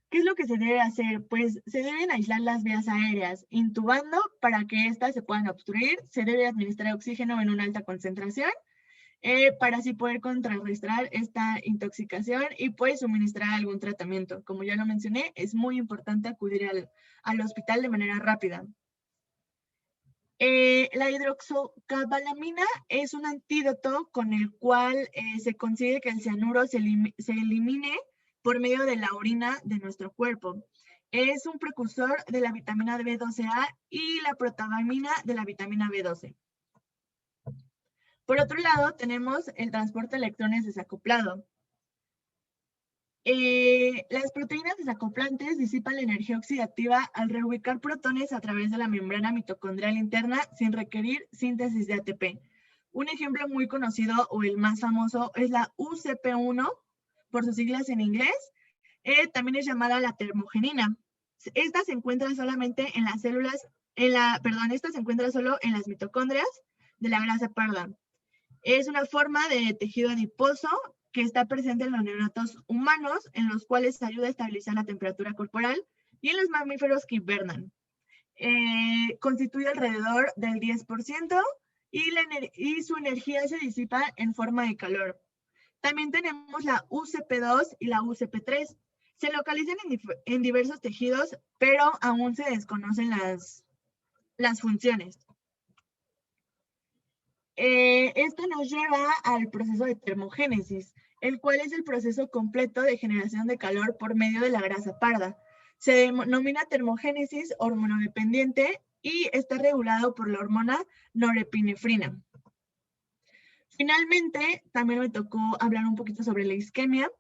¿Qué es lo que se debe hacer? Pues se deben aislar las vías aéreas, intubando para que éstas se puedan obstruir. Se debe administrar oxígeno en una alta concentración para así poder contrarrestar esta intoxicación y pues suministrar algún tratamiento. Como ya lo mencioné, es muy importante acudir al hospital de manera rápida. La hidroxocabalamina es un antídoto con el cual se consigue que el cianuro se elimine por medio de la orina de nuestro cuerpo. Es un precursor de la vitamina B12A y la protabamina de la vitamina B12. Por otro lado, tenemos el transporte de electrones desacoplado. Las proteínas desacoplantes disipan la energía oxidativa al reubicar protones a través de la membrana mitocondrial interna sin requerir síntesis de ATP. Un ejemplo muy conocido o el más famoso es la UCP1, por sus siglas en inglés. También es llamada la termogenina. Esta se encuentra solamente en las células, esta se encuentra solo en las mitocondrias de la grasa parda. Es una forma de tejido adiposo que está presente en los neonatos humanos, en los cuales ayuda a estabilizar la temperatura corporal, y en los mamíferos que hibernan. Constituye alrededor del 10% y su energía se disipa en forma de calor. También tenemos la UCP2 y la UCP3. Se localizan en diversos tejidos, pero aún se desconocen las funciones. Esto nos lleva al proceso de termogénesis, el cual es el proceso completo de generación de calor por medio de la grasa parda. Se denomina termogénesis hormonodependiente y está regulado por la hormona norepinefrina. Finalmente, también me tocó hablar un poquito sobre la isquemia,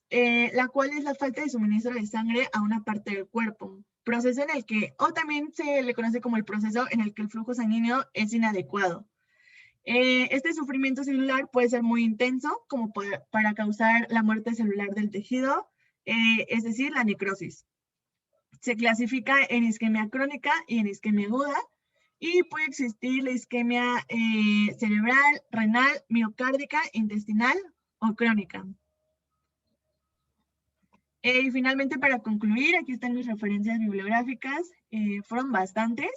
la cual es la falta de suministro de sangre a una parte del cuerpo. Proceso en el que, o también se le conoce como el proceso en el que el flujo sanguíneo es inadecuado. Este sufrimiento celular puede ser muy intenso, como para causar la muerte celular del tejido, es decir, la necrosis. Se clasifica en isquemia crónica y en isquemia aguda, y puede existir la isquemia cerebral, renal, miocárdica, intestinal o crónica. Y finalmente, para concluir, aquí están mis referencias bibliográficas. Fueron bastantes,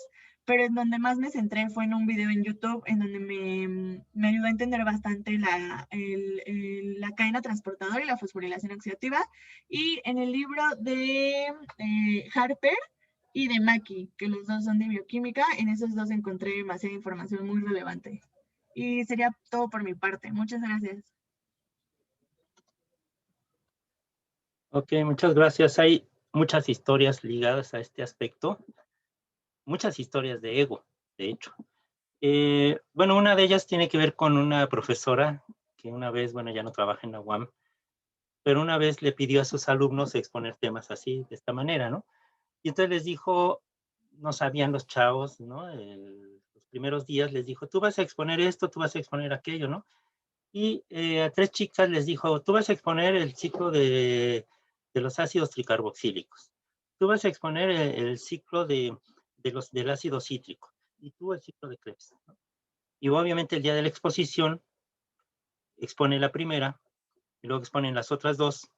pero en donde más me centré fue en un video en YouTube, en donde me ayudó a entender bastante la cadena transportadora y la fosforilación oxidativa, y en el libro de Harper y de Mackey, que los dos son de bioquímica. En esos dos encontré demasiada información muy relevante. Y sería todo por mi parte. Muchas gracias. Ok, muchas gracias. Hay muchas historias ligadas a este aspecto. Muchas historias de ego, de hecho. Bueno, una de ellas tiene que ver con una profesora que una vez, bueno, ya no trabaja en la UAM, pero una vez le pidió a sus alumnos exponer temas así, de esta manera, ¿no? Y entonces les dijo, no sabían los chavos, ¿no? Los primeros días les dijo, tú vas a exponer esto, tú vas a exponer aquello, ¿no? Y a 3 chicas les dijo, tú vas a exponer el ciclo de los ácidos tricarboxílicos. Tú vas a exponer el ciclo del ácido cítrico. Y tú el ciclo de Krebs, ¿no? Y obviamente el día de la exposición expone la primera, y luego exponen las otras 2,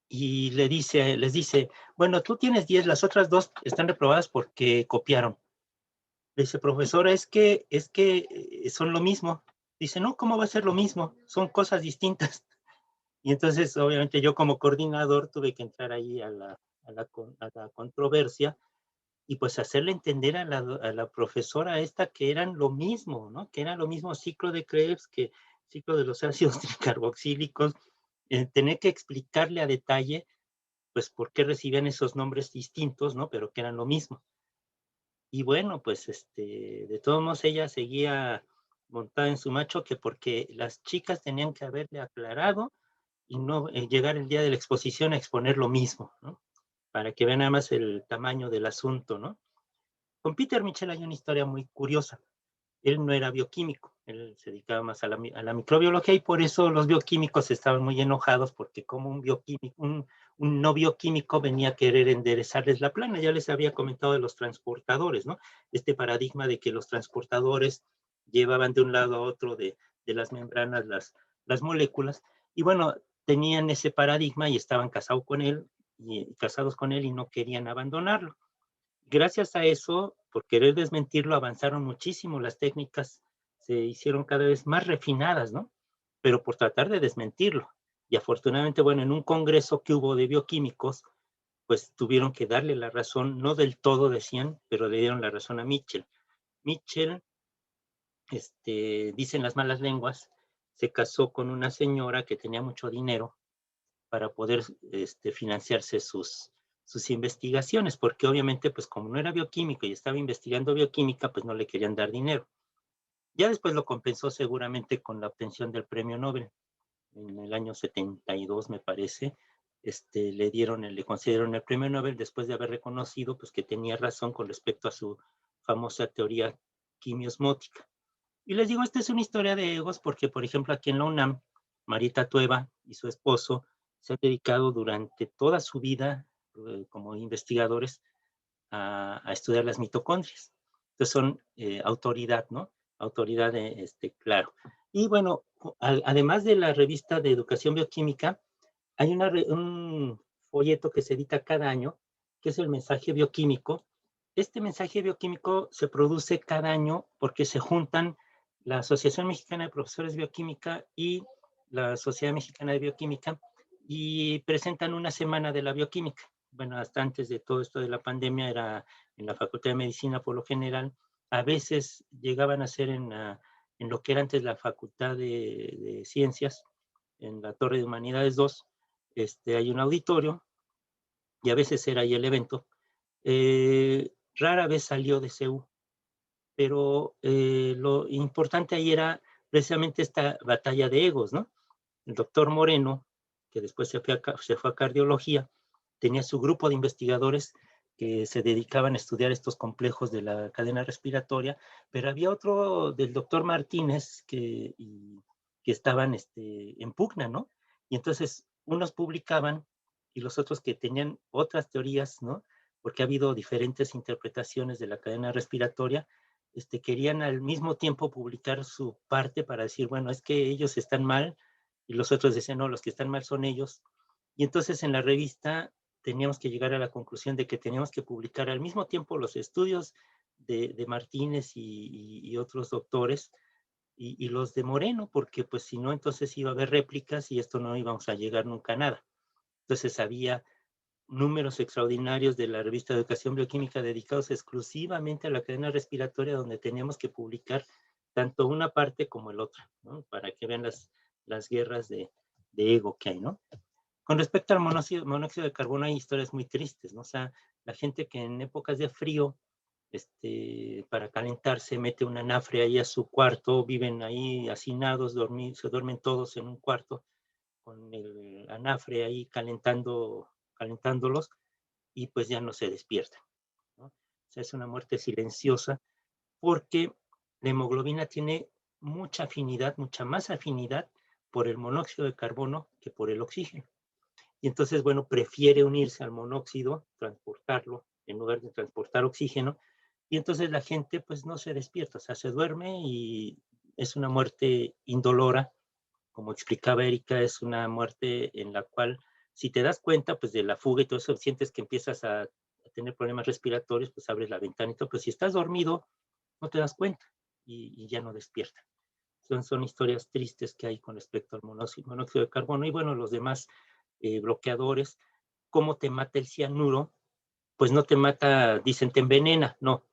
y les dice, bueno, tú tienes 10, las otras 2 están reprobadas porque copiaron. Le dice, profesora, es que son lo mismo. Dice, no, ¿cómo va a ser lo mismo? Son cosas distintas. Y entonces, obviamente, yo como coordinador tuve que entrar ahí a la controversia y pues hacerle entender a la profesora esta que eran lo mismo, ¿no? Que era lo mismo ciclo de Krebs que ciclo de los ácidos tricarboxílicos. Tener que explicarle a detalle, pues, por qué recibían esos nombres distintos, ¿no? Pero que eran lo mismo. Y bueno, pues, de todos modos, ella seguía montada en su macho, que porque las chicas tenían que haberle aclarado y no llegar el día de la exposición a exponer lo mismo, ¿no? Para que vean nada más el tamaño del asunto, ¿no? Con Peter Mitchell hay una historia muy curiosa. él no era bioquímico, él se dedicaba más a la microbiología y por eso los bioquímicos estaban muy enojados porque como un bioquímico, un no bioquímico venía a querer enderezarles la plana. Ya les había comentado de los transportadores, ¿no? Este paradigma de que los transportadores llevaban de un lado a otro de las membranas las moléculas y bueno, tenían ese paradigma y estaban casados con él y no querían abandonarlo. Gracias a eso, por querer desmentirlo, avanzaron muchísimo las técnicas, se hicieron cada vez más refinadas, ¿no? Pero por tratar de desmentirlo. Y afortunadamente, bueno, en un congreso que hubo de bioquímicos, pues tuvieron que darle la razón, no del todo decían, pero le dieron la razón a Mitchell. Mitchell, dicen las malas lenguas, se casó con una señora que tenía mucho dinero para poder financiarse sus investigaciones, porque obviamente, pues como no era bioquímico y estaba investigando bioquímica, pues no le querían dar dinero. Ya después lo compensó seguramente con la obtención del premio Nobel. En el año 72, me parece, le concedieron el premio Nobel después de haber reconocido pues, que tenía razón con respecto a su famosa teoría quimiosmótica. Y les digo, esta es una historia de egos porque, por ejemplo, aquí en la UNAM, Marita Tueva y su esposo se han dedicado durante toda su vida como investigadores a estudiar las mitocondrias. Entonces son autoridad, ¿no? Autoridad, claro. Y bueno, además de la revista de Educación Bioquímica, hay un folleto que se edita cada año, que es el mensaje bioquímico. Este mensaje bioquímico se produce cada año porque se juntan la Asociación Mexicana de Profesores de Bioquímica y la Sociedad Mexicana de Bioquímica y presentan una semana de la bioquímica. Bueno, hasta antes de todo esto de la pandemia era en la Facultad de Medicina por lo general. A veces llegaban a ser en lo que era antes la Facultad de Ciencias, en la Torre de Humanidades 2, hay un auditorio y a veces era ahí el evento. Rara vez salió de CEU, pero lo importante ahí era precisamente esta batalla de egos, ¿no? El doctor Moreno, que después se fue a cardiología, tenía su grupo de investigadores que se dedicaban a estudiar estos complejos de la cadena respiratoria, pero había otro del doctor Martínez que estaban en pugna, ¿no? Y entonces unos publicaban y los otros que tenían otras teorías, ¿no? Porque ha habido diferentes interpretaciones de la cadena respiratoria, querían al mismo tiempo publicar su parte para decir, bueno, es que ellos están mal, y los otros decían, no, los que están mal son ellos. Y entonces en la revista teníamos que llegar a la conclusión de que teníamos que publicar al mismo tiempo los estudios de Martínez y otros doctores y los de Moreno, porque pues si no, entonces iba a haber réplicas y esto no íbamos a llegar nunca a nada. Entonces había números extraordinarios de la revista de Educación Bioquímica dedicados exclusivamente a la cadena respiratoria, donde teníamos que publicar tanto una parte como el otro, ¿no? Para que vean las guerras de ego que hay, ¿no? Con respecto al monóxido de carbono hay historias muy tristes, ¿no? O sea, la gente que en épocas de frío, para calentarse, mete un anafre ahí a su cuarto, viven ahí hacinados, se duermen todos en un cuarto con el anafre ahí calentándolos y pues ya no se despiertan, ¿no? O sea, es una muerte silenciosa porque la hemoglobina tiene mucha afinidad, mucha más afinidad por el monóxido de carbono que por el oxígeno. Y entonces, bueno, prefiere unirse al monóxido, transportarlo, en lugar de transportar oxígeno, y entonces la gente pues no se despierta, o sea, se duerme y es una muerte indolora, como explicaba Erika, es una muerte en la cual, si te das cuenta pues de la fuga y todo eso, sientes que empiezas a tener problemas respiratorios, pues abres la ventana y todo, pero si estás dormido, no te das cuenta y ya no despierta. Son historias tristes que hay con respecto al monóxido de carbono y bueno, los demás bloqueadores. ¿Cómo te mata el cianuro? Pues no te mata, dicen, te envenena, no,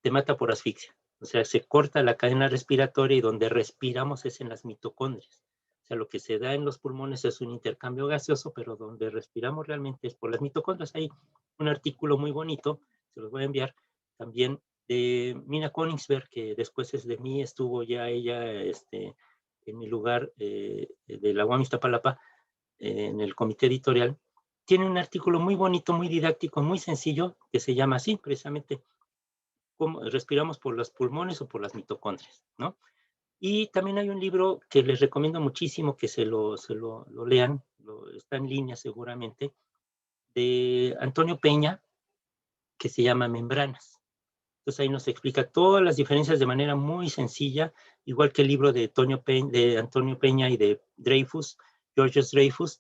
te mata por asfixia. O sea, se corta la cadena respiratoria y donde respiramos es en las mitocondrias. O sea, lo que se da en los pulmones es un intercambio gaseoso, pero donde respiramos realmente es por las mitocondrias. Hay un artículo muy bonito, se los voy a enviar, también de Mina Königsberg, que después es de mí, estuvo ya ella en mi lugar de la UAM Iztapalapa, en el comité editorial. Tiene un artículo muy bonito, muy didáctico, muy sencillo, que se llama así, precisamente, respiramos por los pulmones o por las mitocondrias, ¿no? Y también hay un libro que les recomiendo muchísimo que se lo lean, está en línea seguramente, de Antonio Peña, que se llama Membranas. Entonces ahí nos explica todas las diferencias de manera muy sencilla, igual que el libro de Antonio Peña y de Dreyfus, Georges Dreyfus,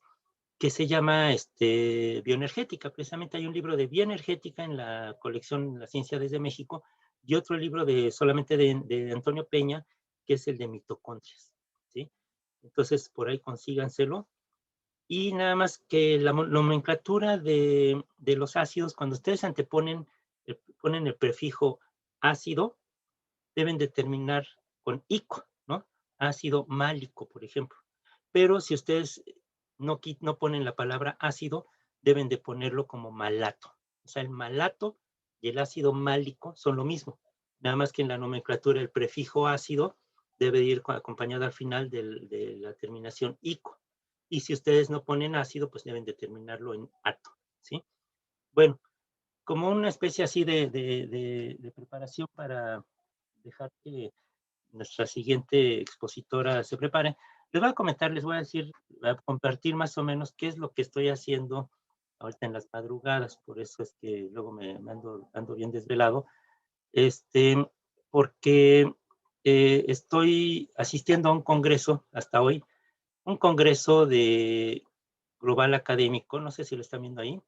que se llama Bioenergética. Precisamente hay un libro de bioenergética en la colección La Ciencia desde México y otro libro solamente de Antonio Peña, que es el de mitocondrias, ¿sí? Entonces, por ahí consíganselo. Y nada más que la nomenclatura de los ácidos, cuando ustedes anteponen, ponen el prefijo ácido, deben de terminar con ico, ¿no? Ácido málico, por ejemplo. Pero si ustedes no ponen la palabra ácido, deben de ponerlo como malato. O sea, el malato y el ácido málico son lo mismo. Nada más que en la nomenclatura el prefijo ácido debe ir acompañado al final de la terminación ico. Y si ustedes no ponen ácido, pues deben de terminarlo en ato, ¿sí? Bueno, como una especie así de preparación para dejar que nuestra siguiente expositora se prepare, les voy a comentar, les voy a compartir más o menos qué es lo que estoy haciendo ahorita en las madrugadas, por eso es que luego me ando bien desvelado, porque estoy asistiendo a un congreso hasta hoy, un congreso de global académico, no sé si lo están viendo ahí.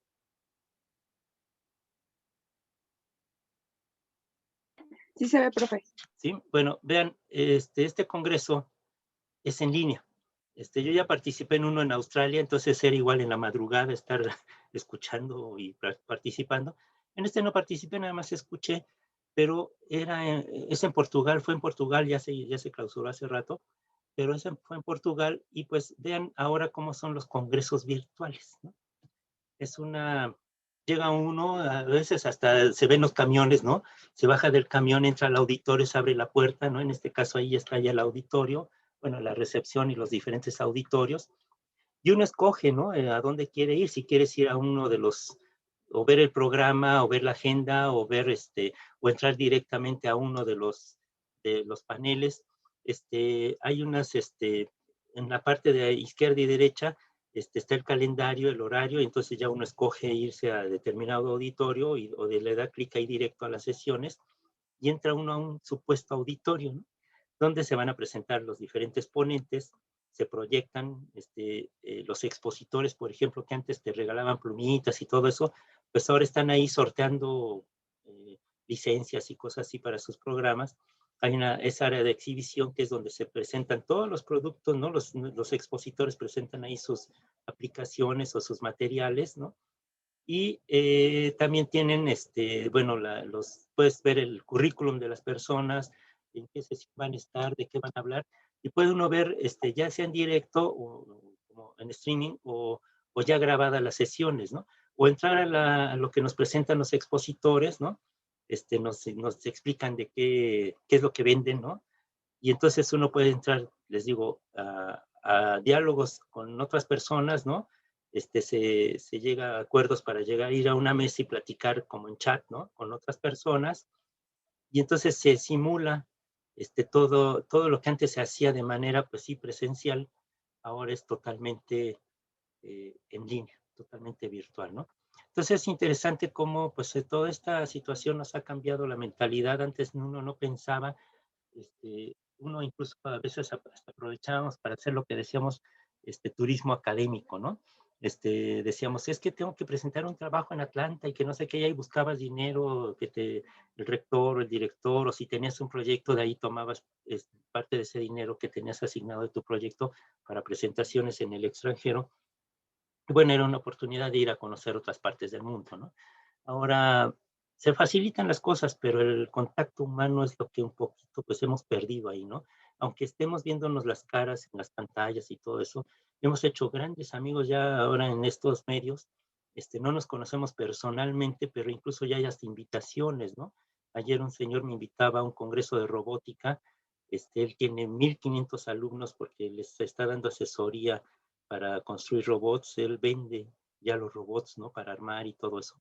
Sí se ve, profe. Sí, bueno, vean, este congreso es en línea. Yo ya participé en uno en Australia, entonces era igual en la madrugada estar escuchando y participando. En este no participé, nada más escuché, pero es en Portugal, fue en Portugal, ya se clausuró hace rato, pero fue en Portugal y pues vean ahora cómo son los congresos virtuales, ¿no? Llega uno, a veces hasta se ven los camiones, ¿no? Se baja del camión, entra al auditorio, se abre la puerta, ¿no? En este caso ahí está ya el auditorio, bueno, la recepción y los diferentes auditorios, y uno escoge, ¿no? A dónde quiere ir, si quieres ir a uno de los, o ver el programa, o ver la agenda, o ver o entrar directamente a uno de los paneles. Hay unas, en la parte de izquierda y derecha, está el calendario, el horario, entonces ya uno escoge irse a determinado auditorio o le da clic ahí directo a las sesiones y entra uno a un supuesto auditorio, ¿no? Donde se van a presentar los diferentes ponentes, se proyectan los expositores, por ejemplo, que antes te regalaban plumitas y todo eso, pues ahora están ahí sorteando licencias y cosas así para sus programas. Hay esa área de exhibición que es donde se presentan todos los productos, ¿no? Los expositores presentan ahí sus aplicaciones o sus materiales, ¿no? Y también tienen, bueno, puedes ver el currículum de las personas, en qué sesión van a estar, de qué van a hablar, y puede uno ver, ya sea en directo o como en streaming o ya grabadas las sesiones, ¿no? O entrar a lo que nos presentan los expositores, ¿no? Nos explican de qué es lo que venden, ¿no? Y entonces uno puede entrar, les digo, a diálogos con otras personas, ¿no? Se llega a acuerdos para ir a una mesa y platicar como en chat, ¿no? Con otras personas. Y entonces se simula todo lo que antes se hacía de manera, pues sí, presencial, ahora es totalmente en línea, totalmente virtual, ¿no? Entonces es interesante cómo, pues, toda esta situación nos ha cambiado la mentalidad. Antes uno no pensaba, uno incluso a veces hasta aprovechábamos para hacer lo que decíamos, turismo académico, ¿no? Decíamos, es que tengo que presentar un trabajo en Atlanta y que no sé qué, y ahí buscabas dinero, el rector o el director, o si tenías un proyecto, de ahí tomabas parte de ese dinero que tenías asignado de tu proyecto para presentaciones en el extranjero. Bueno, era una oportunidad de ir a conocer otras partes del mundo, ¿no? Ahora se facilitan las cosas, pero el contacto humano es lo que un poquito pues hemos perdido ahí, ¿no? Aunque estemos viéndonos las caras en las pantallas y todo eso, hemos hecho grandes amigos ya ahora en estos medios. No nos conocemos personalmente, pero incluso ya hay hasta invitaciones, ¿no? Ayer un señor me invitaba a un congreso de robótica. Él tiene 1,500 alumnos porque les está dando asesoría para construir robots. Él vende ya los robots, ¿no? Para armar y todo eso.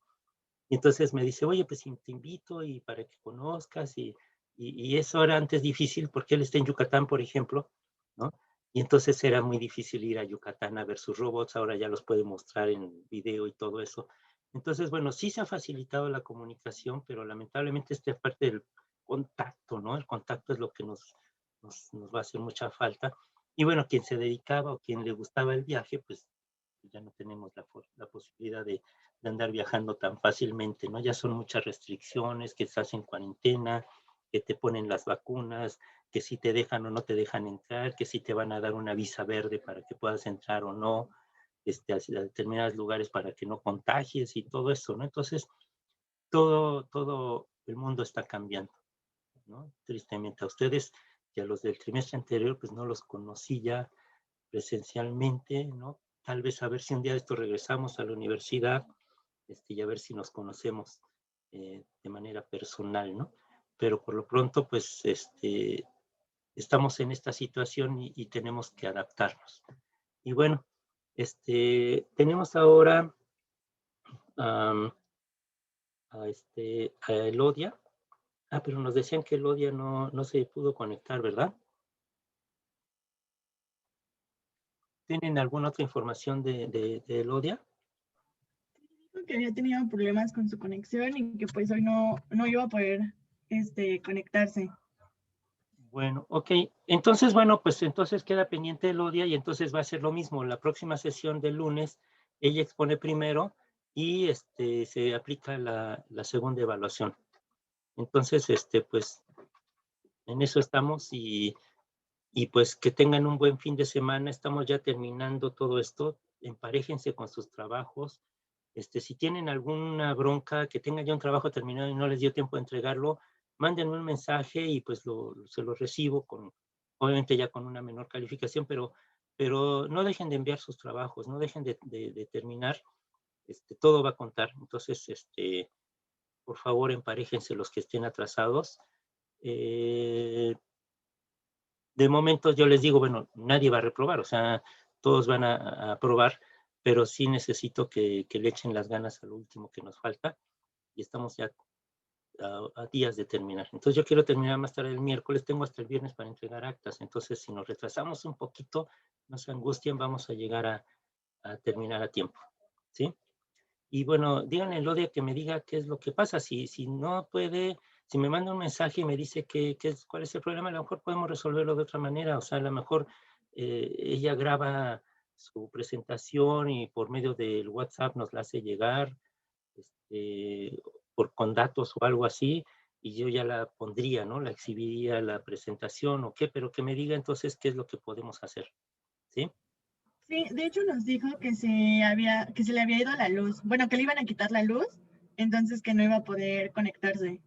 Y entonces me dice, oye, pues te invito y para que conozcas. Y eso era antes difícil porque él está en Yucatán, por ejemplo, ¿no? Y entonces era muy difícil ir a Yucatán a ver sus robots. Ahora ya los puede mostrar en video y todo eso. Entonces, bueno, sí se ha facilitado la comunicación, pero lamentablemente esta parte del contacto, ¿no? El contacto es lo que nos va a hacer mucha falta. Y bueno, quien se dedicaba o quien le gustaba el viaje, pues ya no tenemos la posibilidad de andar viajando tan fácilmente, ¿no? Ya son muchas restricciones, que estás en cuarentena, que te ponen las vacunas, que si te dejan o no te dejan entrar, que si te van a dar una visa verde para que puedas entrar o no, a determinados lugares para que no contagies y todo eso, ¿no? Entonces, todo el mundo está cambiando, ¿no? Tristemente a ustedes y a los del trimestre anterior, pues no los conocí ya presencialmente, ¿no? Tal vez a ver si un día de esto regresamos a la universidad, y a ver si nos conocemos de manera personal, ¿no? Pero por lo pronto, pues, estamos en esta situación y tenemos que adaptarnos. Y bueno, tenemos ahora a Elodia. Ah, pero nos decían que Elodia no se pudo conectar, ¿verdad? ¿Tienen alguna otra información de Elodia? Dijo que había tenido problemas con su conexión y que pues hoy no iba a poder conectarse. Bueno, ok. Entonces, bueno, pues entonces queda pendiente Elodia y entonces va a ser lo mismo. La próxima sesión del lunes, ella expone primero y se aplica la segunda evaluación. Entonces, pues en eso estamos y pues que tengan un buen fin de semana. Estamos ya terminando todo esto. Emparéjense con sus trabajos. Si tienen alguna bronca, que tengan ya un trabajo terminado y no les dio tiempo de entregarlo, mándenme un mensaje y pues se lo recibo obviamente ya con una menor calificación, pero no dejen de enviar sus trabajos, no dejen de terminar. Todo va a contar. Entonces, por favor, emparéjense los que estén atrasados. De momento yo les digo, bueno, nadie va a reprobar, o sea, todos van a aprobar, pero sí necesito que le echen las ganas al último que nos falta y estamos ya a días de terminar. Entonces yo quiero terminar más tarde el miércoles, tengo hasta el viernes para entregar actas, entonces si nos retrasamos un poquito, no se angustien, vamos a llegar a terminar a tiempo, ¿sí? Y bueno, díganle a Elodia que me diga qué es lo que pasa, si no puede, si me manda un mensaje y me dice cuál es el problema, a lo mejor podemos resolverlo de otra manera, o sea, a lo mejor ella graba su presentación y por medio del WhatsApp nos la hace llegar, con datos o algo así, y yo ya la pondría, ¿no? La exhibiría la presentación o qué, pero que me diga entonces qué es lo que podemos hacer, ¿sí? Sí, de hecho nos dijo que se le había ido la luz. Bueno, que le iban a quitar la luz, entonces que no iba a poder conectarse.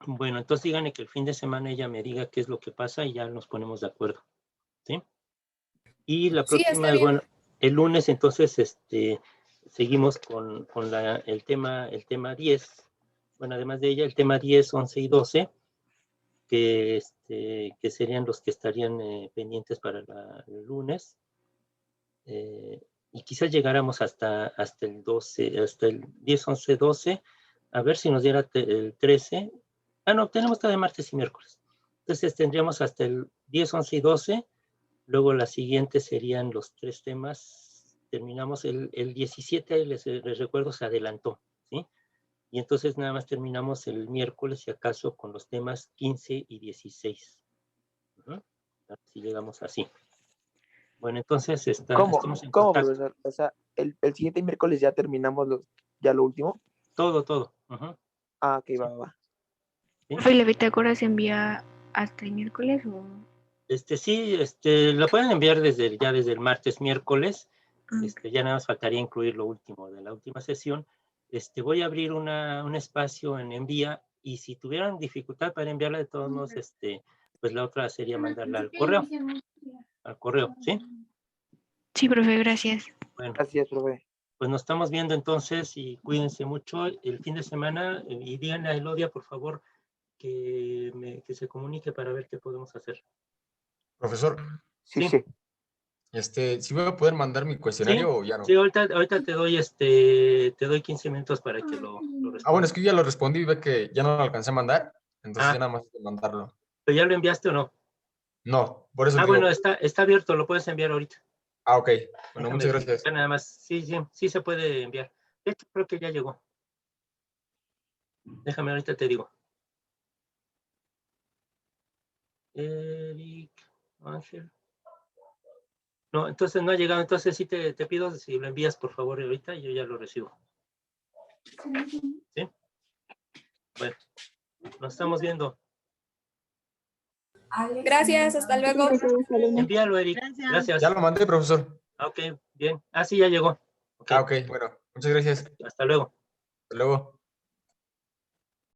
Bueno, entonces díganle que el fin de semana ella me diga qué es lo que pasa y ya nos ponemos de acuerdo, ¿sí? Y la Sí, próxima, está bien. bueno, el lunes entonces seguimos con el tema 10. Bueno, además de ella, el tema 10, 11 y 12, que serían los que estarían pendientes para el lunes. Y quizás llegáramos hasta el 12, hasta el 10, 11, 12, a ver si nos diera el 13. Ah, no, tenemos todavía martes y miércoles. Entonces tendríamos hasta el 10, 11 y 12. Luego la siguiente serían los 3 temas. Terminamos el 17, les recuerdo, se adelantó, ¿sí? Y entonces nada más terminamos el miércoles, si acaso, con los temas 15 y 16. Si llegamos así. Bueno, entonces ¿Cómo? estamos en ¿Cómo, contacto. profesor? O sea, el siguiente miércoles ya terminamos ya lo último. Todo. Ah, ok, Sí. va. ¿Sí? Profe, ¿la bitácora se envía hasta el miércoles o...? Sí, lo pueden enviar desde el martes, miércoles. Okay. Ya nada más faltaría incluir lo último de la última sesión. Voy a abrir un espacio en envía y si tuvieran dificultad para enviarla, de todos modos, pues la otra sería mandarla al correo. Al correo, ¿sí? Sí, profe, gracias. Bueno, Gracias, profe. pues nos estamos viendo entonces y cuídense mucho el fin de semana y díganle a Elodia, por favor, que se comunique para ver qué podemos hacer. Profesor, Sí, Sí. sí. ¿Sí voy a poder mandar mi cuestionario o ya no? Sí, ahorita te doy 15 minutos para que lo respondas. Bueno, es que yo ya lo respondí y ve que ya no lo alcancé a mandar, entonces ya nada más hay que mandarlo. ¿Pero ya lo enviaste o no? No, por eso digo. Bueno, está abierto, lo puedes enviar ahorita. Ok, bueno, Déjame muchas gracias. Ya nada más, sí se puede enviar. De hecho, creo que ya llegó. Déjame, ahorita te digo. Eric, Ángel. No, entonces no ha llegado, entonces sí te pido si lo envías por favor ahorita, yo ya lo recibo. ¿Sí? Bueno, nos estamos viendo. Gracias, hasta luego. Envíalo, Eric. Gracias. Ya lo mandé, profesor. Ok, bien. Sí, ya llegó. Okay. Ok, bueno, muchas gracias. Hasta luego. Hasta luego.